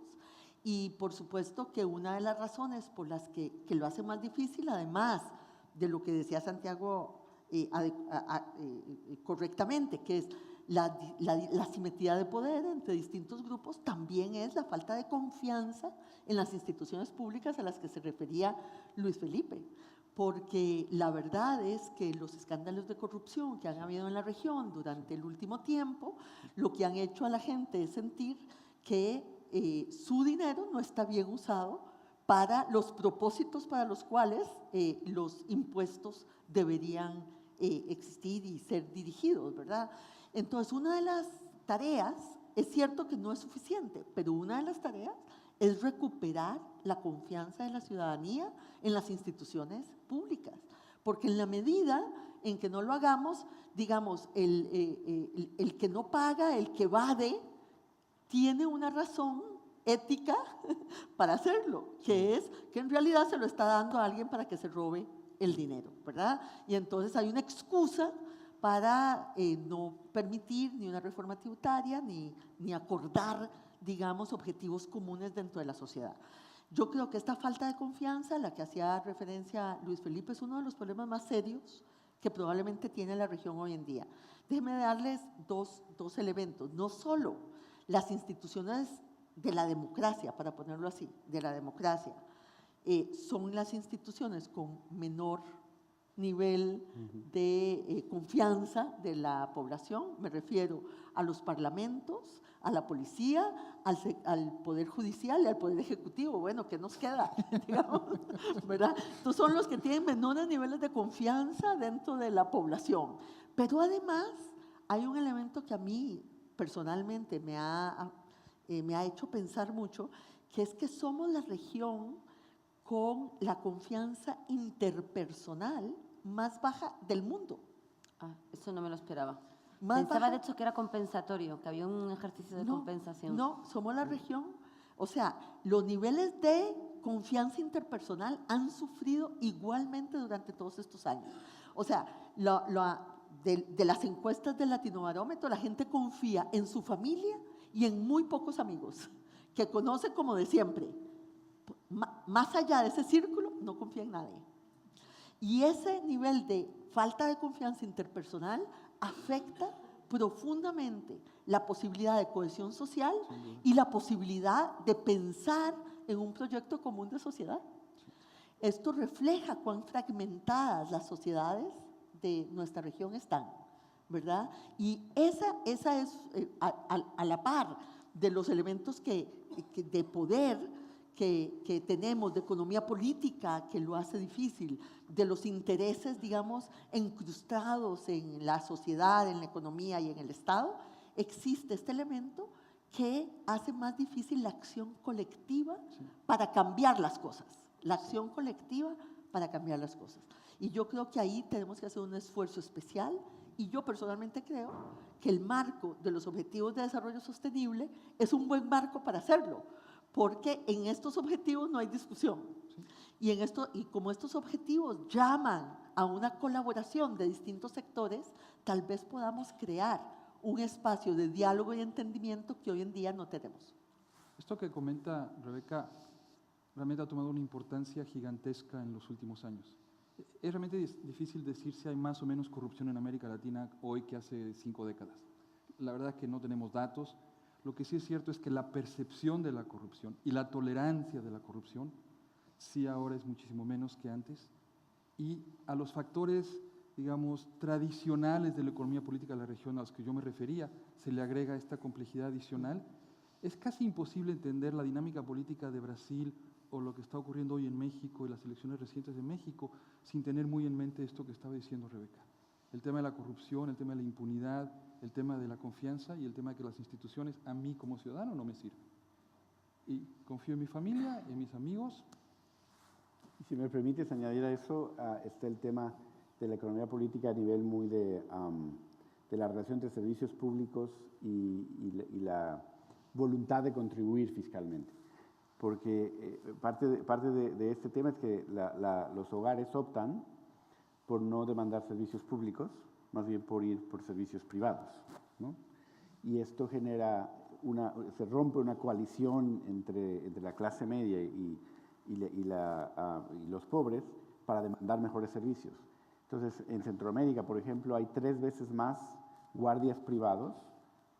Y por supuesto que una de las razones por las que lo hace más difícil, además de lo que decía Santiago correctamente, que es la asimetría de poder entre distintos grupos, también es la falta de confianza en las instituciones públicas a las que se refería Luis Felipe. Porque la verdad es que los escándalos de corrupción que han habido en la región durante el último tiempo, lo que han hecho a la gente es sentir que su dinero no está bien usado para los propósitos para los cuales los impuestos deberían existir y ser dirigidos, ¿verdad? Entonces, una de las tareas, es cierto que no es suficiente, pero una de las tareas es recuperar la confianza de la ciudadanía en las instituciones públicas, porque en la medida en que no lo hagamos, digamos, el que no paga, el que evade, tiene una razón ética para hacerlo, que es que en realidad se lo está dando a alguien para que se robe el dinero, ¿verdad? Y entonces hay una excusa para no permitir ni una reforma tributaria ni acordar, digamos, objetivos comunes dentro de la sociedad. Yo creo que esta falta de confianza, a la que hacía referencia Luis Felipe, es uno de los problemas más serios que probablemente tiene la región hoy en día. Déjenme darles dos elementos. No solo las instituciones de la democracia, para ponerlo así, de la democracia, son las instituciones con menor nivel de confianza de la población, me refiero a los parlamentos, a la policía, al Poder Judicial y al Poder Ejecutivo. Bueno, ¿qué nos queda? Digamos, ¿verdad? Entonces son los que tienen menores niveles de confianza dentro de la población. Pero además hay un elemento que a mí personalmente me ha hecho pensar mucho, que es que somos la región con la confianza interpersonal más baja del mundo. Ah, eso no me lo esperaba. Más Pensaba, baja. de hecho, que era compensatorio, que había un ejercicio de compensación. No, somos la región, o sea, los niveles de confianza interpersonal han sufrido igualmente durante todos estos años. O sea, de las encuestas del Latinobarómetro, la gente confía en su familia y en muy pocos amigos, que conoce como de siempre. Más allá de ese círculo, no confía en nadie. Y ese nivel de falta de confianza interpersonal afecta profundamente la posibilidad de cohesión social y la posibilidad de pensar en un proyecto común de sociedad. Esto refleja cuán fragmentadas las sociedades de nuestra región están, ¿verdad? Y esa es a la par de los elementos de poder que tenemos, de economía política que lo hace difícil, de los intereses, digamos, incrustados en la sociedad, en la economía y en el Estado, existe este elemento que hace más difícil la acción colectiva para cambiar las cosas. La acción colectiva para cambiar las cosas. Y yo creo que ahí tenemos que hacer un esfuerzo especial, y yo personalmente creo que el marco de los Objetivos de Desarrollo Sostenible es un buen marco para hacerlo, porque en estos objetivos no hay discusión. Y como estos objetivos llaman a una colaboración de distintos sectores, tal vez podamos crear un espacio de diálogo y entendimiento que hoy en día no tenemos. Esto que comenta Rebeca realmente ha tomado una importancia gigantesca en los últimos años. Es realmente difícil decir si hay más o menos corrupción en América Latina hoy que hace 5 décadas. La verdad es que no tenemos datos. Lo que sí es cierto es que la percepción de la corrupción y la tolerancia de la corrupción sí ahora es muchísimo menos que antes. Y a los factores, digamos, tradicionales de la economía política de la región a los que yo me refería, se le agrega esta complejidad adicional. Es casi imposible entender la dinámica política de Brasil o lo que está ocurriendo hoy en México y las elecciones recientes de México sin tener muy en mente esto que estaba diciendo Rebeca. El tema de la corrupción, el tema de la impunidad, el tema de la confianza y el tema de que las instituciones a mí como ciudadano no me sirven. Y confío en mi familia, en mis amigos. Y si me permites añadir a eso, está el tema de la economía política a nivel muy de la relación entre servicios públicos y la voluntad de contribuir fiscalmente. Porque parte de este tema es que los hogares optan por no demandar servicios públicos, más bien por ir por servicios privados, ¿no? Y esto genera se rompe una coalición entre la clase media y los pobres para demandar mejores servicios. Entonces, en Centroamérica, por ejemplo, hay 3 veces más guardias privados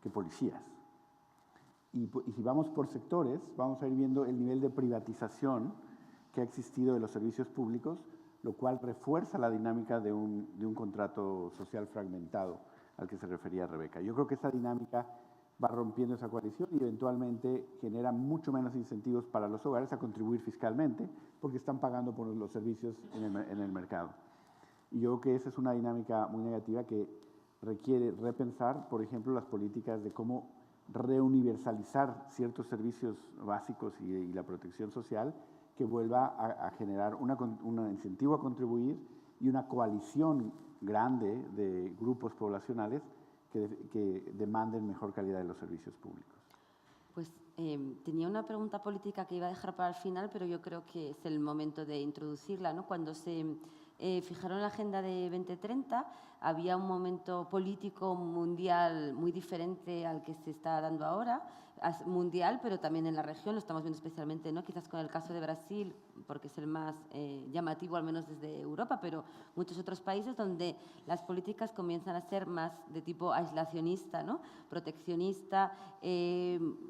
que policías. Y si vamos por sectores, vamos a ir viendo el nivel de privatización que ha existido de los servicios públicos, lo cual refuerza la dinámica de un contrato social fragmentado al que se refería Rebeca. Yo creo que esa dinámica va rompiendo esa coalición y eventualmente genera mucho menos incentivos para los hogares a contribuir fiscalmente porque están pagando por los servicios en el mercado. Y yo creo que esa es una dinámica muy negativa que requiere repensar, por ejemplo, las políticas de cómo reuniversalizar ciertos servicios básicos y la protección social que vuelva a generar un incentivo a contribuir y una coalición grande de grupos poblacionales que demanden mejor calidad de los servicios públicos. Pues tenía una pregunta política que iba a dejar para el final, pero yo creo que es el momento de introducirla, ¿no? Cuando se fijaron la Agenda de 2030, había un momento político mundial muy diferente al que se está dando ahora, mundial, pero también en la región, lo estamos viendo especialmente, ¿no? Quizás con el caso de Brasil, porque es el más llamativo, al menos desde Europa, pero muchos otros países donde las políticas comienzan a ser más de tipo aislacionista, ¿no? Proteccionista.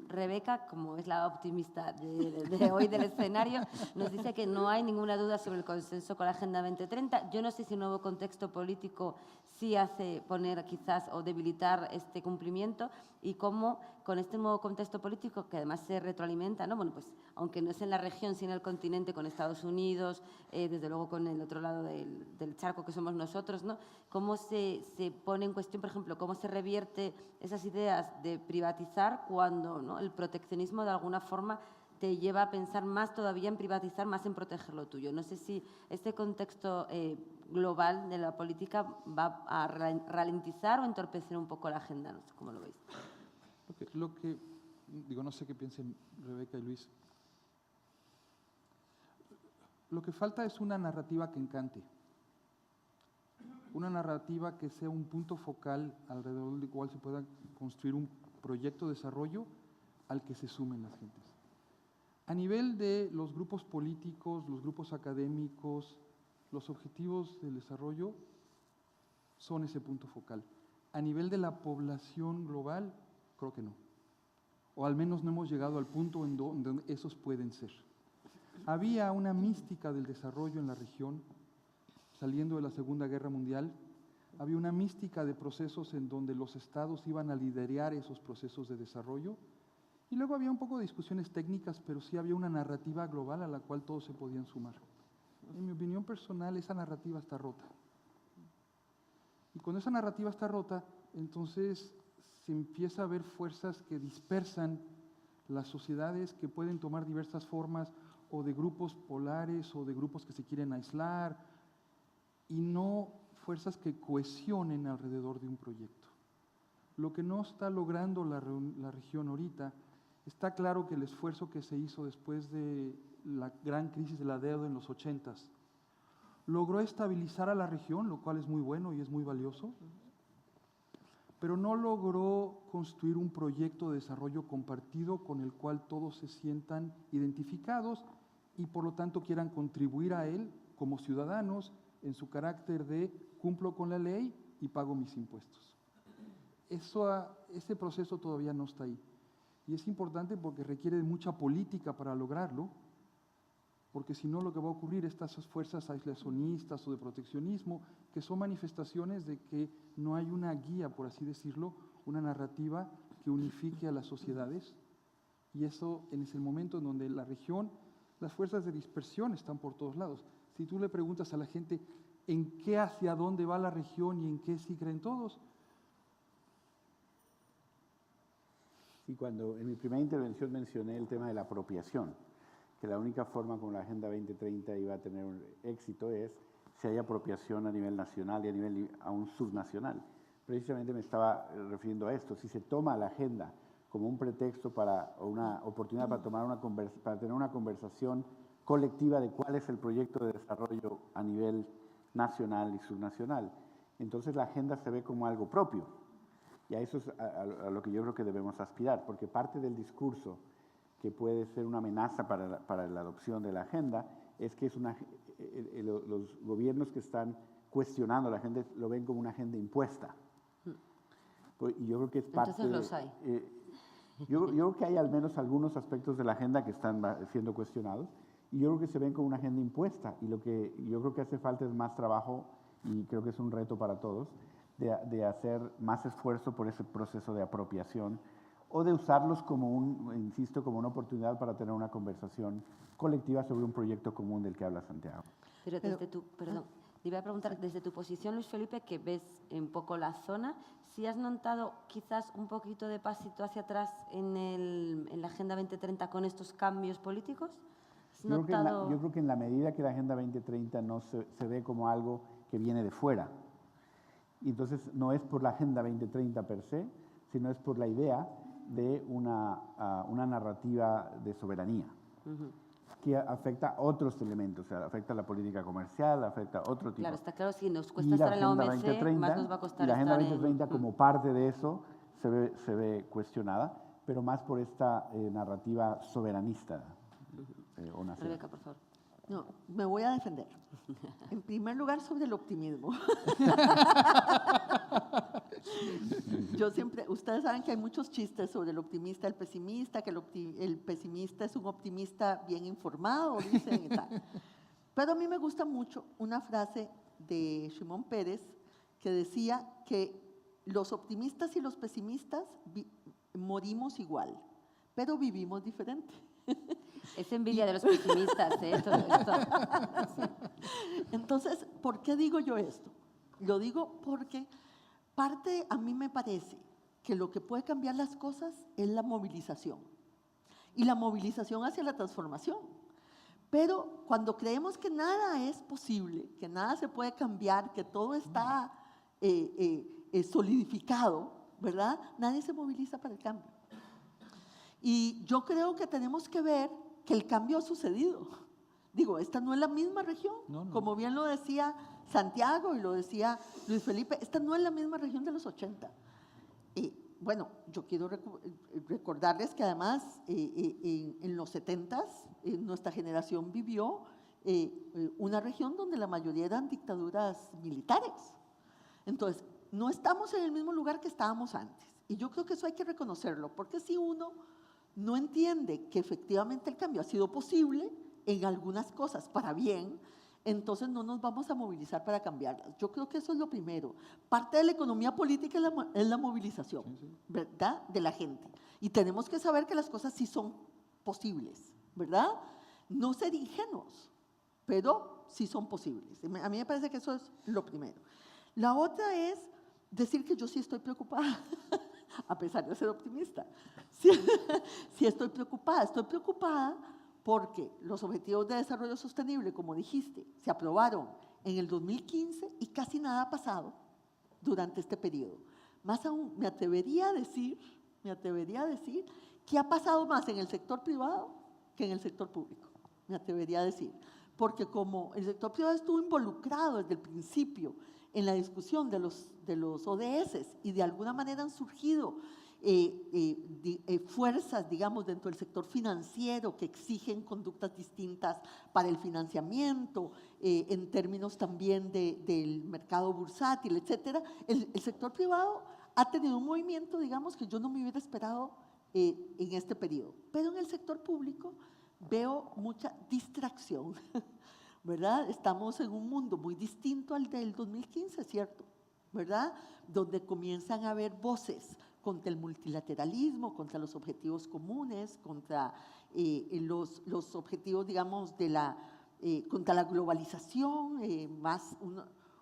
Rebeca, como es la optimista de hoy del escenario, nos dice que no hay ninguna duda sobre el consenso con la Agenda 2030. Yo no sé si el nuevo contexto político sí hace poner quizás o debilitar este cumplimiento y cómo con este nuevo contexto político que además se retroalimenta, ¿no? Bueno, pues aunque no es en la región, sino en el continente, con Estados Unidos, desde luego con el otro lado del charco que somos nosotros, ¿no? Cómo se pone en cuestión, por ejemplo, cómo se revierte esas ideas de privatizar cuando, ¿no?, el proteccionismo de alguna forma te lleva a pensar más todavía en privatizar, más en proteger lo tuyo. No sé si este contexto global de la política va a ralentizar o entorpecer un poco la agenda, no sé cómo lo veis. Digo, no sé qué piensen Rebeca y Luis. Lo que falta es una narrativa que encante, una narrativa que sea un punto focal alrededor del cual se pueda construir un proyecto de desarrollo al que se sumen las gentes. A nivel de los grupos políticos, los grupos académicos, los objetivos del desarrollo son ese punto focal. A nivel de la población global, creo que no. O al menos no hemos llegado al punto en donde esos pueden ser. Había una mística del desarrollo en la región, saliendo de la Segunda Guerra Mundial. Había una mística de procesos en donde los estados iban a liderar esos procesos de desarrollo. Y luego había un poco de discusiones técnicas, pero sí había una narrativa global a la cual todos se podían sumar. En mi opinión personal, esa narrativa está rota. Y cuando esa narrativa está rota, entonces se empieza a ver fuerzas que dispersan las sociedades, que pueden tomar diversas formas, o de grupos polares, o de grupos que se quieren aislar, y no fuerzas que cohesionen alrededor de un proyecto. Lo que no está logrando la región ahorita, está claro que el esfuerzo que se hizo después de la gran crisis de la deuda en los 80s, logró estabilizar a la región, lo cual es muy bueno y es muy valioso, pero no logró construir un proyecto de desarrollo compartido con el cual todos se sientan identificados y por lo tanto quieran contribuir a él como ciudadanos en su carácter de cumplo con la ley y pago mis impuestos. Ese proceso todavía no está ahí. Y es importante porque requiere de mucha política para lograrlo, porque si no lo que va a ocurrir, estas fuerzas aislacionistas o de proteccionismo, que son manifestaciones de que no hay una guía, por así decirlo, una narrativa que unifique a las sociedades, y eso es el momento en donde la región, las fuerzas de dispersión están por todos lados. Si tú le preguntas a la gente en qué, hacia dónde va la región y en qué sí creen todos. Sí, cuando en mi primera intervención mencioné el tema de la apropiación, que la única forma como la Agenda 2030 iba a tener un éxito es si hay apropiación a nivel nacional y a nivel aún subnacional. Precisamente me estaba refiriendo a esto. Si se toma la agenda como un pretexto para, o una oportunidad para tener una conversación colectiva de cuál es el proyecto de desarrollo a nivel nacional y subnacional, entonces la agenda se ve como algo propio. Y a eso es a lo que yo creo que debemos aspirar, porque parte del discurso que puede ser una amenaza para la adopción de la agenda es que los gobiernos que están cuestionando la agenda lo ven como una agenda impuesta. Y yo creo que es parte. Entonces los hay. Yo creo que hay al menos algunos aspectos de la agenda que están siendo cuestionados, y yo creo que se ven como una agenda impuesta, y lo que yo creo que hace falta es más trabajo, y creo que es un reto para todos, de hacer más esfuerzo por ese proceso de apropiación, o de usarlos como insisto, como una oportunidad para tener una conversación colectiva sobre un proyecto común del que habla Santiago. Pero perdón, te iba a preguntar, desde tu posición, Luis Felipe, que ves un poco la zona, si has notado quizás un poquito de pasito hacia atrás en la Agenda 2030 con estos cambios políticos. Yo creo que en la medida que la Agenda 2030 no se ve como algo que viene de fuera, y entonces no es por la Agenda 2030 per se, sino es por la idea de una narrativa de soberanía, que afecta otros elementos, o sea, afecta la política comercial, afecta otro tipo. Claro, está claro, si nos cuesta estar en la OMC, más nos va a costar y la Agenda estar 2030 como parte de eso se ve cuestionada, pero más por esta narrativa soberanista o nacional. Rebeca, por favor. No, me voy a defender. En primer lugar, sobre el optimismo. Ustedes saben que hay muchos chistes sobre el optimista, el pesimista, que el pesimista es un optimista bien informado, dicen y tal. Pero a mí me gusta mucho una frase de Shimon Peres que decía que los optimistas y los pesimistas morimos igual, pero vivimos diferente. Es envidia de los pesimistas, ¿eh? Todo esto. Sí. Entonces, ¿por qué digo yo esto? Lo digo porque a mí me parece que lo que puede cambiar las cosas es la movilización. Y la movilización hacia la transformación. Pero cuando creemos que nada es posible, que nada se puede cambiar, que todo está solidificado, ¿verdad? Nadie se moviliza para el cambio. Y yo creo que tenemos que ver que el cambio ha sucedido. Digo, esta no es la misma región, No, no. como bien lo decía Santiago y lo decía Luis Felipe, esta no es la misma región de los 80. Bueno, yo quiero recordarles que además en los 70s nuestra generación vivió una región donde la mayoría eran dictaduras militares. Entonces, no estamos en el mismo lugar que estábamos antes. Y yo creo que eso hay que reconocerlo, porque si uno no entiende que efectivamente el cambio ha sido posible en algunas cosas para bien, entonces no nos vamos a movilizar para cambiarlas. Yo creo que eso es lo primero. Parte de la economía política es la movilización, ¿verdad?, de la gente. Y tenemos que saber que las cosas sí son posibles, ¿verdad? No ser ingenuos, pero sí son posibles. A mí me parece que eso es lo primero. La otra es decir que yo sí estoy preocupada, a pesar de ser optimista. Sí estoy preocupada porque los Objetivos de Desarrollo Sostenible, como dijiste, se aprobaron en el 2015 y casi nada ha pasado durante este periodo. Más aún, me atrevería a decir que ha pasado más en el sector privado que en el sector público, me atrevería a decir. Porque como el sector privado estuvo involucrado desde el principio en la discusión de los ODS y de alguna manera han surgido fuerzas, digamos, dentro del sector financiero que exigen conductas distintas para el financiamiento, en términos también del mercado bursátil, etcétera. El sector privado ha tenido un movimiento, digamos, que yo no me hubiera esperado en este periodo. Pero en el sector público veo mucha distracción, ¿verdad? Estamos en un mundo muy distinto al del 2015, ¿cierto? ¿Verdad? Donde comienzan a haber voces contra el multilateralismo, contra los objetivos comunes, contra los objetivos, digamos, contra la globalización,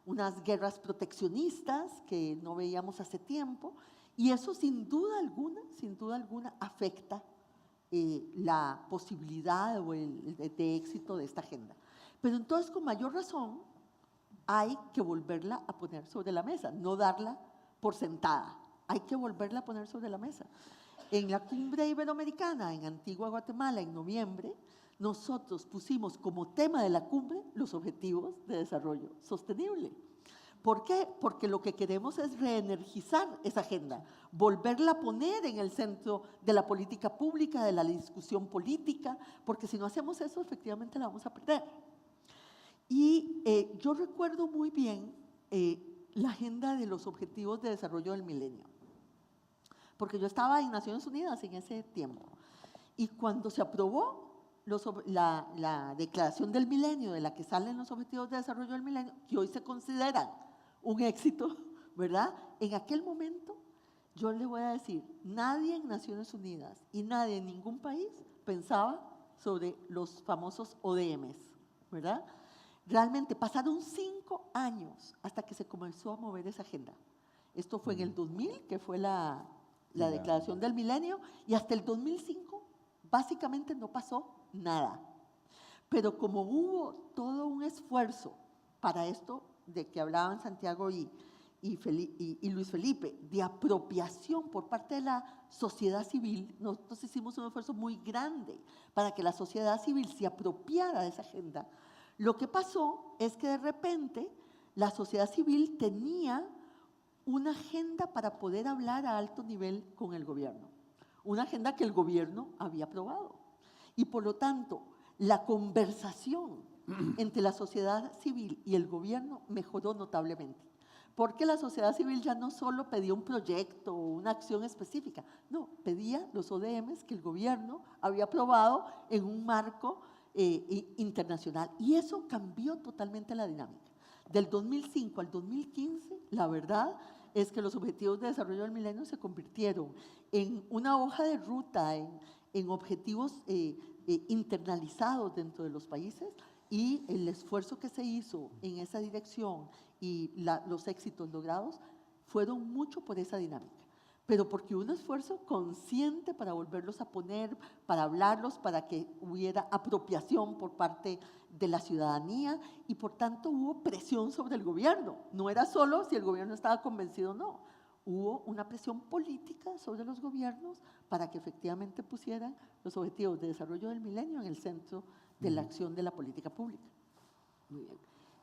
unas guerras proteccionistas que no veíamos hace tiempo, y eso sin duda alguna afecta la posibilidad de éxito de esta agenda. Pero entonces, con mayor razón, hay que volverla a poner sobre la mesa, no darla por sentada. Hay que volverla a poner sobre la mesa. En la cumbre iberoamericana en Antigua Guatemala en noviembre, nosotros pusimos como tema de la cumbre los Objetivos de Desarrollo Sostenible. ¿Por qué? Porque lo que queremos es reenergizar esa agenda, volverla a poner en el centro de la política pública, de la discusión política, porque si no hacemos eso, efectivamente la vamos a perder. Y yo recuerdo muy bien la agenda de los Objetivos de Desarrollo del Milenio, porque yo estaba en Naciones Unidas en ese tiempo. Y cuando se aprobó la Declaración del Milenio, de la que salen los Objetivos de Desarrollo del Milenio, que hoy se consideran un éxito, ¿verdad? En aquel momento, yo le voy a decir, nadie en Naciones Unidas y nadie en ningún país pensaba sobre los famosos ODMs, ¿verdad? Realmente pasaron 5 años hasta que se comenzó a mover esa agenda. Esto fue en el 2000, que fue la Declaración del Milenio, y hasta el 2005 básicamente no pasó nada. Pero como hubo todo un esfuerzo para esto de que hablaban Santiago y Luis Felipe, de apropiación por parte de la sociedad civil, nosotros hicimos un esfuerzo muy grande para que la sociedad civil se apropiara de esa agenda. Lo que pasó es que de repente la sociedad civil tenía una agenda para poder hablar a alto nivel con el gobierno, una agenda que el gobierno había aprobado. Y por lo tanto, la conversación entre la sociedad civil y el gobierno mejoró notablemente, porque la sociedad civil ya no solo pedía un proyecto o una acción específica, no, pedía los ODMs que el gobierno había aprobado en un marco internacional. Y eso cambió totalmente la dinámica. Del 2005 al 2015, la verdad es que los Objetivos de Desarrollo del Milenio se convirtieron en una hoja de ruta, en objetivos internalizados dentro de los países, y el esfuerzo que se hizo en esa dirección y los éxitos logrados fueron mucho por esa dinámica. Pero porque hubo un esfuerzo consciente para volverlos a poner, para hablarlos, para que hubiera apropiación por parte de la ciudadanía, y por tanto hubo presión sobre el gobierno. No era solo si el gobierno estaba convencido o no. Hubo una presión política sobre los gobiernos para que efectivamente pusieran los objetivos de desarrollo del milenio en el centro de la acción de la política pública. Muy bien.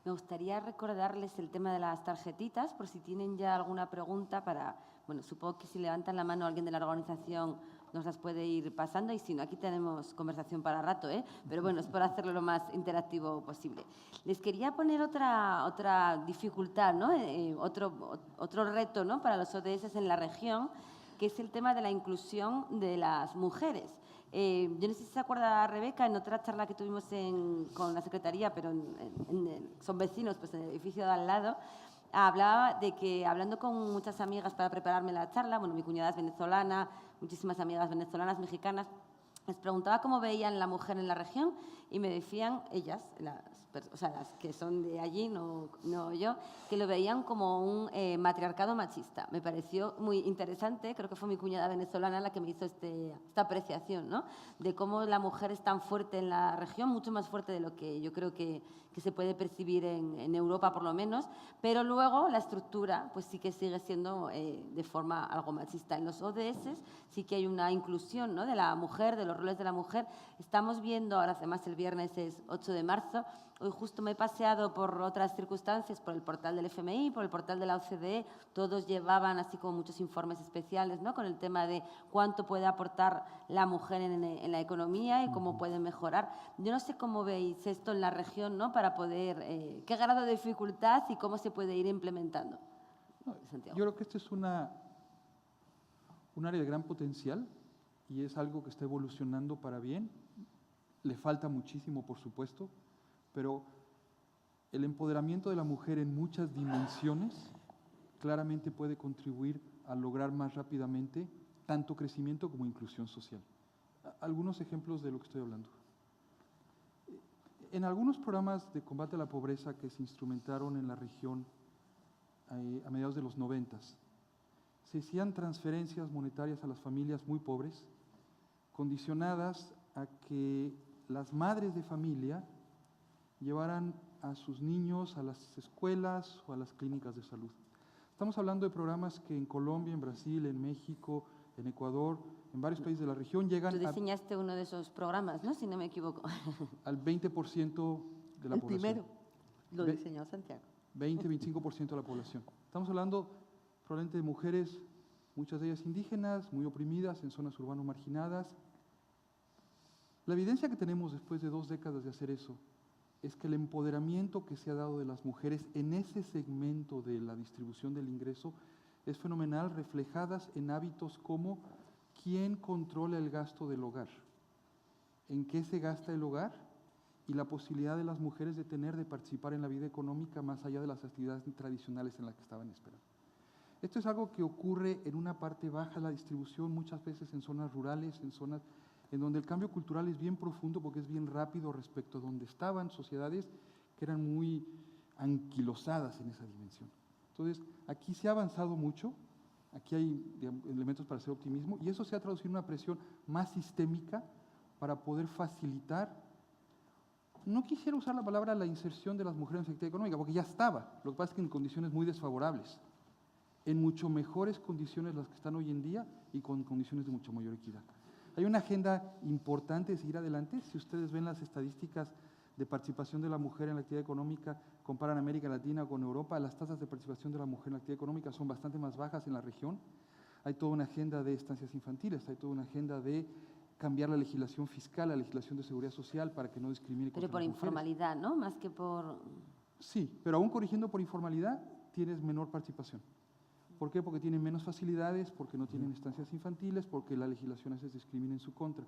Me gustaría recordarles el tema de las tarjetitas, por si tienen ya alguna pregunta para, bueno, supongo que si levantan la mano alguien de la organización nos las puede ir pasando y si no, aquí tenemos conversación para rato, ¿eh? Pero bueno, es por hacerlo lo más interactivo posible. Les quería poner otra dificultad, ¿no? Otro reto, ¿no? Para los ODS en la región, que es el tema de la inclusión de las mujeres. Yo no sé si se acuerda Rebeca, en otra charla que tuvimos con la Secretaría, pero son vecinos, pues en el edificio de al lado, hablaba de que, hablando con muchas amigas para prepararme la charla, bueno, mi cuñada es venezolana, muchísimas amigas venezolanas, mexicanas, les preguntaba cómo veían la mujer en la región y me decían ellas, las que son de allí, no yo, que lo veían como un matriarcado machista. Me pareció muy interesante, creo que fue mi cuñada venezolana la que me hizo esta apreciación, ¿no? De cómo la mujer es tan fuerte en la región, mucho más fuerte de lo que yo creo que se puede percibir en Europa por lo menos, pero luego la estructura pues sí que sigue siendo de forma algo machista. En los ODS sí que hay una inclusión, ¿no? De la mujer, de los roles de la mujer. Estamos viendo, ahora además el viernes es 8 de marzo, hoy justo me he paseado por otras circunstancias, por el portal del FMI, por el portal de la OCDE, todos llevaban así como muchos informes especiales, ¿no? Con el tema de cuánto puede aportar la mujer en la economía y cómo puede mejorar. Yo no sé cómo veis esto en la región, ¿no? Para poder, qué grado de dificultad y cómo se puede ir implementando. Santiago. Yo creo que este es un área de gran potencial y es algo que está evolucionando para bien. Le falta muchísimo, por supuesto, pero el empoderamiento de la mujer en muchas dimensiones claramente puede contribuir a lograr más rápidamente tanto crecimiento como inclusión social. Algunos ejemplos de lo que estoy hablando. En algunos programas de combate a la pobreza que se instrumentaron en la región a mediados de los 90, se hacían transferencias monetarias a las familias muy pobres, condicionadas a que las madres de familia llevaran a sus niños a las escuelas o a las clínicas de salud. Estamos hablando de programas que en Colombia, en Brasil, en México, en Ecuador, en varios países de la región llegan Tú diseñaste uno de esos programas, ¿no? Si no me equivoco. al 20% de la población. El primero lo diseñó Santiago. 20-25% de la población. Estamos hablando probablemente de mujeres, muchas de ellas indígenas, muy oprimidas, en zonas urbanas marginadas. La evidencia que tenemos después de 2 décadas de hacer eso es que el empoderamiento que se ha dado de las mujeres en ese segmento de la distribución del ingreso es fenomenal, reflejadas en hábitos como quién controla el gasto del hogar, en qué se gasta el hogar y la posibilidad de las mujeres de participar en la vida económica más allá de las actividades tradicionales en las que estaban esperando. Esto es algo que ocurre en una parte baja de la distribución, muchas veces en zonas rurales, en zonas en donde el cambio cultural es bien profundo porque es bien rápido respecto a donde estaban sociedades que eran muy anquilosadas en esa dimensión. Entonces, aquí se ha avanzado mucho, aquí hay elementos para hacer optimismo y eso se ha traducido en una presión más sistémica para poder facilitar. No quisiera usar la palabra la inserción de las mujeres en la actividad económica porque ya estaba, lo que pasa es que en condiciones muy desfavorables, en mucho mejores condiciones las que están hoy en día y con condiciones de mucha mayor equidad. Hay una agenda importante de seguir adelante. Si ustedes ven las estadísticas de participación de la mujer en la actividad económica, comparan América Latina con Europa, las tasas de participación de la mujer en la actividad económica son bastante más bajas en la región. Hay toda una agenda de estancias infantiles, hay toda una agenda de cambiar la legislación fiscal, la legislación de seguridad social para que no discrimine contra Pero por las mujeres. informalidad, ¿no? Más que por… Sí, pero aún corrigiendo por informalidad, tienes menor participación. ¿Por qué? Porque tienen menos facilidades, porque no tienen estancias infantiles, porque la legislación a veces discrimina en su contra.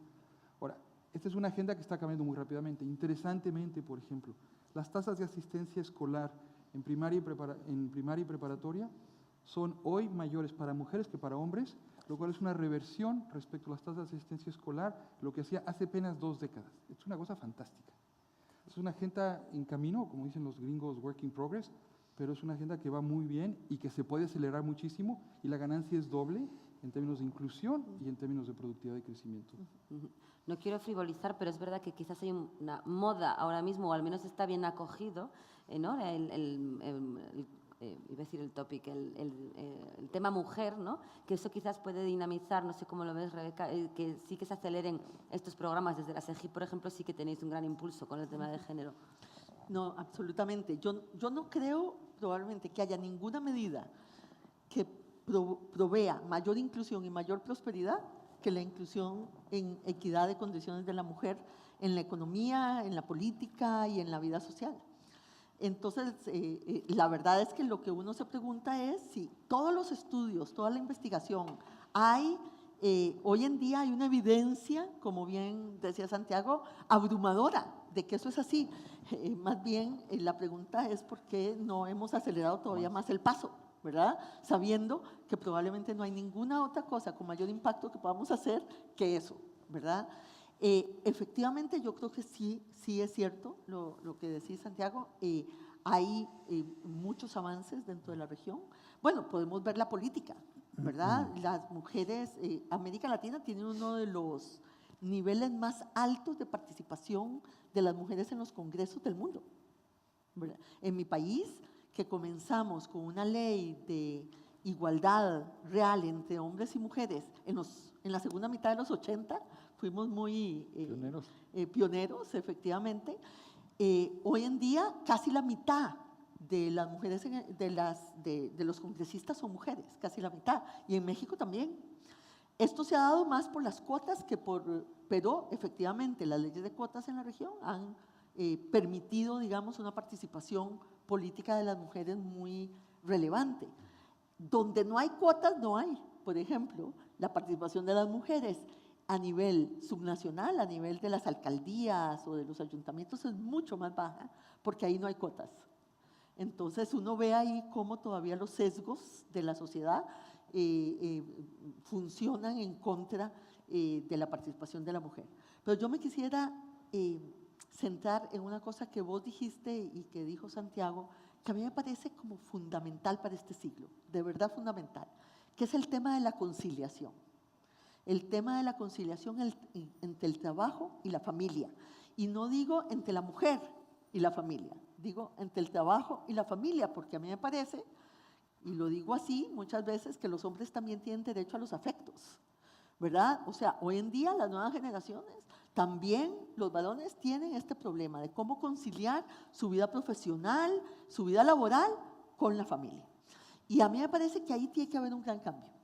Ahora, esta es una agenda que está cambiando muy rápidamente. Interesantemente, por ejemplo, las tasas de asistencia escolar en primaria y preparatoria son hoy mayores para mujeres que para hombres, lo cual es una reversión respecto a las tasas de asistencia escolar, lo que hacía hace apenas 2 décadas. Es una cosa fantástica. Es una agenda en camino, como dicen los gringos, work in progress, pero es una agenda que va muy bien y que se puede acelerar muchísimo y la ganancia es doble en términos de inclusión y en términos de productividad y crecimiento. No quiero frivolizar, pero es verdad que quizás hay una moda ahora mismo, o al menos está bien acogido, ¿no? iba a decir el topic, el tema mujer, ¿no? Que eso quizás puede dinamizar, no sé cómo lo ves, Rebeca, que sí que se aceleren estos programas. Desde la SEGIP, por ejemplo, sí que tenéis un gran impulso con el tema de género. No, absolutamente. Yo no creo probablemente que haya ninguna medida que provea mayor inclusión y mayor prosperidad que la inclusión en equidad de condiciones de la mujer en la economía, en la política y en la vida social. Entonces, la verdad es que lo que uno se pregunta es si todos los estudios, toda la investigación, hoy en día hay una evidencia, como bien decía Santiago, abrumadora de que eso es así. Más bien, la pregunta es por qué no hemos acelerado todavía más el paso, ¿verdad? Sabiendo que probablemente no hay ninguna otra cosa con mayor impacto que podamos hacer que eso, ¿verdad? Efectivamente, yo creo que sí es cierto lo que decía Santiago. Hay muchos avances dentro de la región. Bueno, podemos ver la política, ¿verdad? Las mujeres, América Latina tiene uno de los niveles más altos de participación de las mujeres en los congresos del mundo, ¿verdad? En mi país, que comenzamos con una ley de igualdad real entre hombres y mujeres en la segunda mitad de los 80, fuimos muy pioneros, efectivamente. Hoy en día, casi la mitad de las mujeres, de los congresistas son mujeres, casi la mitad. Y en México también. Esto se ha dado más por las cuotas pero efectivamente las leyes de cuotas en la región han permitido, digamos, una participación política de las mujeres muy relevante. Donde no hay cuotas, no hay. Por ejemplo, la participación de las mujeres a nivel subnacional, a nivel de las alcaldías o de los ayuntamientos es mucho más baja porque ahí no hay cuotas. Entonces uno ve ahí cómo todavía los sesgos de la sociedad funcionan en contra de la participación de la mujer. Pero yo me quisiera centrar en una cosa que vos dijiste y que dijo Santiago, que a mí me parece como fundamental para este siglo, de verdad fundamental, que es el tema de la conciliación. El tema de la conciliación entre el trabajo y la familia. Y no digo entre la mujer y la familia, digo entre el trabajo y la familia, porque a mí me parece, y lo digo así muchas veces, que los hombres también tienen derecho a los afectos, ¿verdad? O sea, hoy en día las nuevas generaciones, también los varones tienen este problema de cómo conciliar su vida profesional, su vida laboral con la familia. Y a mí me parece que ahí tiene que haber un gran cambio.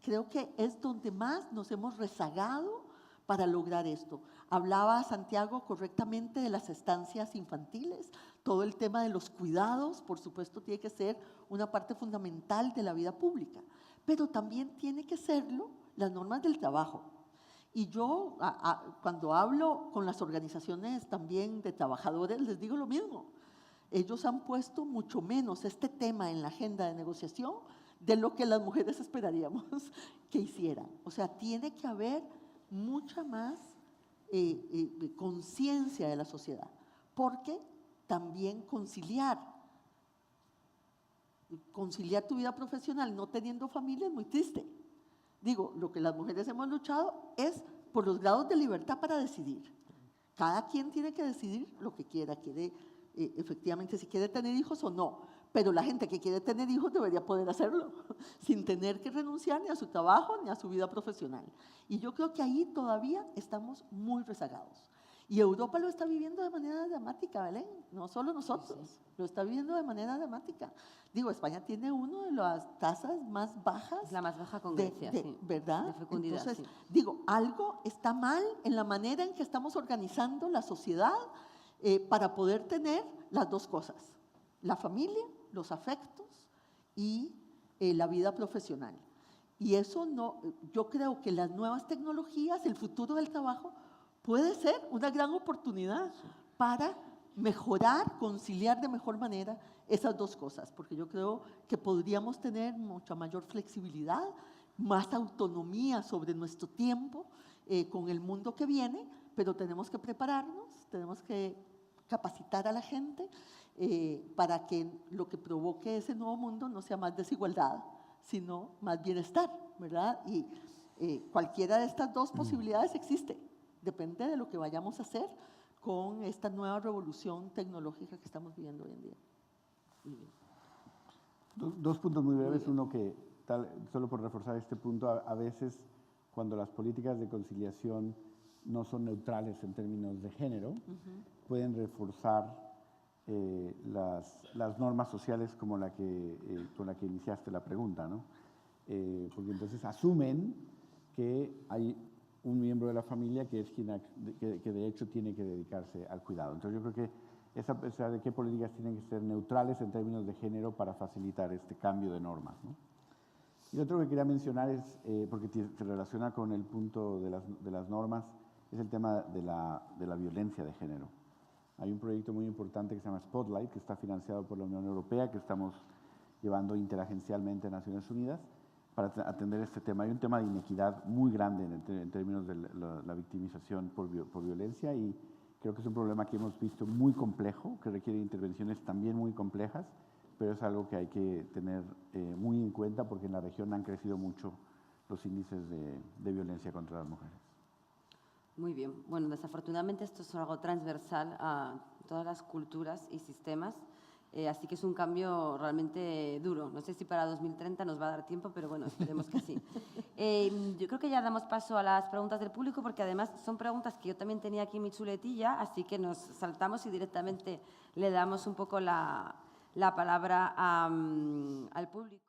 Creo que es donde más nos hemos rezagado para lograr esto. Hablaba Santiago correctamente de las estancias infantiles, todo el tema de los cuidados, por supuesto, tiene que ser una parte fundamental de la vida pública, pero también tiene que serlo las normas del trabajo. Y yo, cuando hablo con las organizaciones también de trabajadores, les digo lo mismo. Ellos han puesto mucho menos este tema en la agenda de negociación de lo que las mujeres esperaríamos que hicieran. O sea, tiene que haber mucha más conciencia de la sociedad, porque también conciliar tu vida profesional no teniendo familia es muy triste. Digo, lo que las mujeres hemos luchado es por los grados de libertad para decidir. Cada quien tiene que decidir lo que quiera, efectivamente si quiere tener hijos o no, pero la gente que quiere tener hijos debería poder hacerlo sin tener que renunciar ni a su trabajo ni a su vida profesional. Y yo creo que ahí todavía estamos muy rezagados. Y Europa lo está viviendo de manera dramática, Belén, no solo nosotros, lo está viviendo de manera dramática. Digo, España tiene una de las tasas más bajas. Es la más baja con Grecia, sí. ¿Verdad? De fecundidad, Entonces, sí. digo, algo está mal en la manera en que estamos organizando la sociedad para poder tener las dos cosas, la familia, los afectos y la vida profesional. Y eso no, yo creo que las nuevas tecnologías, el futuro del trabajo, puede ser una gran oportunidad para mejorar, conciliar de mejor manera esas dos cosas, porque yo creo que podríamos tener mucha mayor flexibilidad, más autonomía sobre nuestro tiempo con el mundo que viene, pero tenemos que prepararnos, tenemos que capacitar a la gente para que lo que provoque ese nuevo mundo no sea más desigualdad, sino más bienestar, ¿verdad? Y cualquiera de estas dos posibilidades existe, depende de lo que vayamos a hacer con esta nueva revolución tecnológica que estamos viviendo hoy en día. Dos puntos muy breves. Uno que, solo por reforzar este punto, a veces cuando las políticas de conciliación no son neutrales en términos de género, pueden reforzar las normas sociales como con la que iniciaste la pregunta, ¿no? Porque entonces asumen que hay un miembro de la familia que es que de hecho tiene que dedicarse al cuidado. Entonces yo creo que es a pesar de qué políticas tienen que ser neutrales en términos de género para facilitar este cambio de normas, ¿no? Y otro que quería mencionar es, porque se relaciona con el punto de las normas, es el tema de la violencia de género. Hay un proyecto muy importante que se llama Spotlight, que está financiado por la Unión Europea, que estamos llevando interagencialmente a Naciones Unidas para atender este tema. Hay un tema de inequidad muy grande en términos de la victimización por violencia, y creo que es un problema que hemos visto muy complejo, que requiere intervenciones también muy complejas, pero es algo que hay que tener muy en cuenta porque en la región han crecido mucho los índices de violencia contra las mujeres. Muy bien. Bueno, desafortunadamente esto es algo transversal a todas las culturas y sistemas, así que es un cambio realmente duro. No sé si para 2030 nos va a dar tiempo, pero bueno, esperemos que sí. Yo creo que ya damos paso a las preguntas del público, porque además son preguntas que yo también tenía aquí en mi chuletilla, así que nos saltamos y directamente le damos un poco la palabra al público.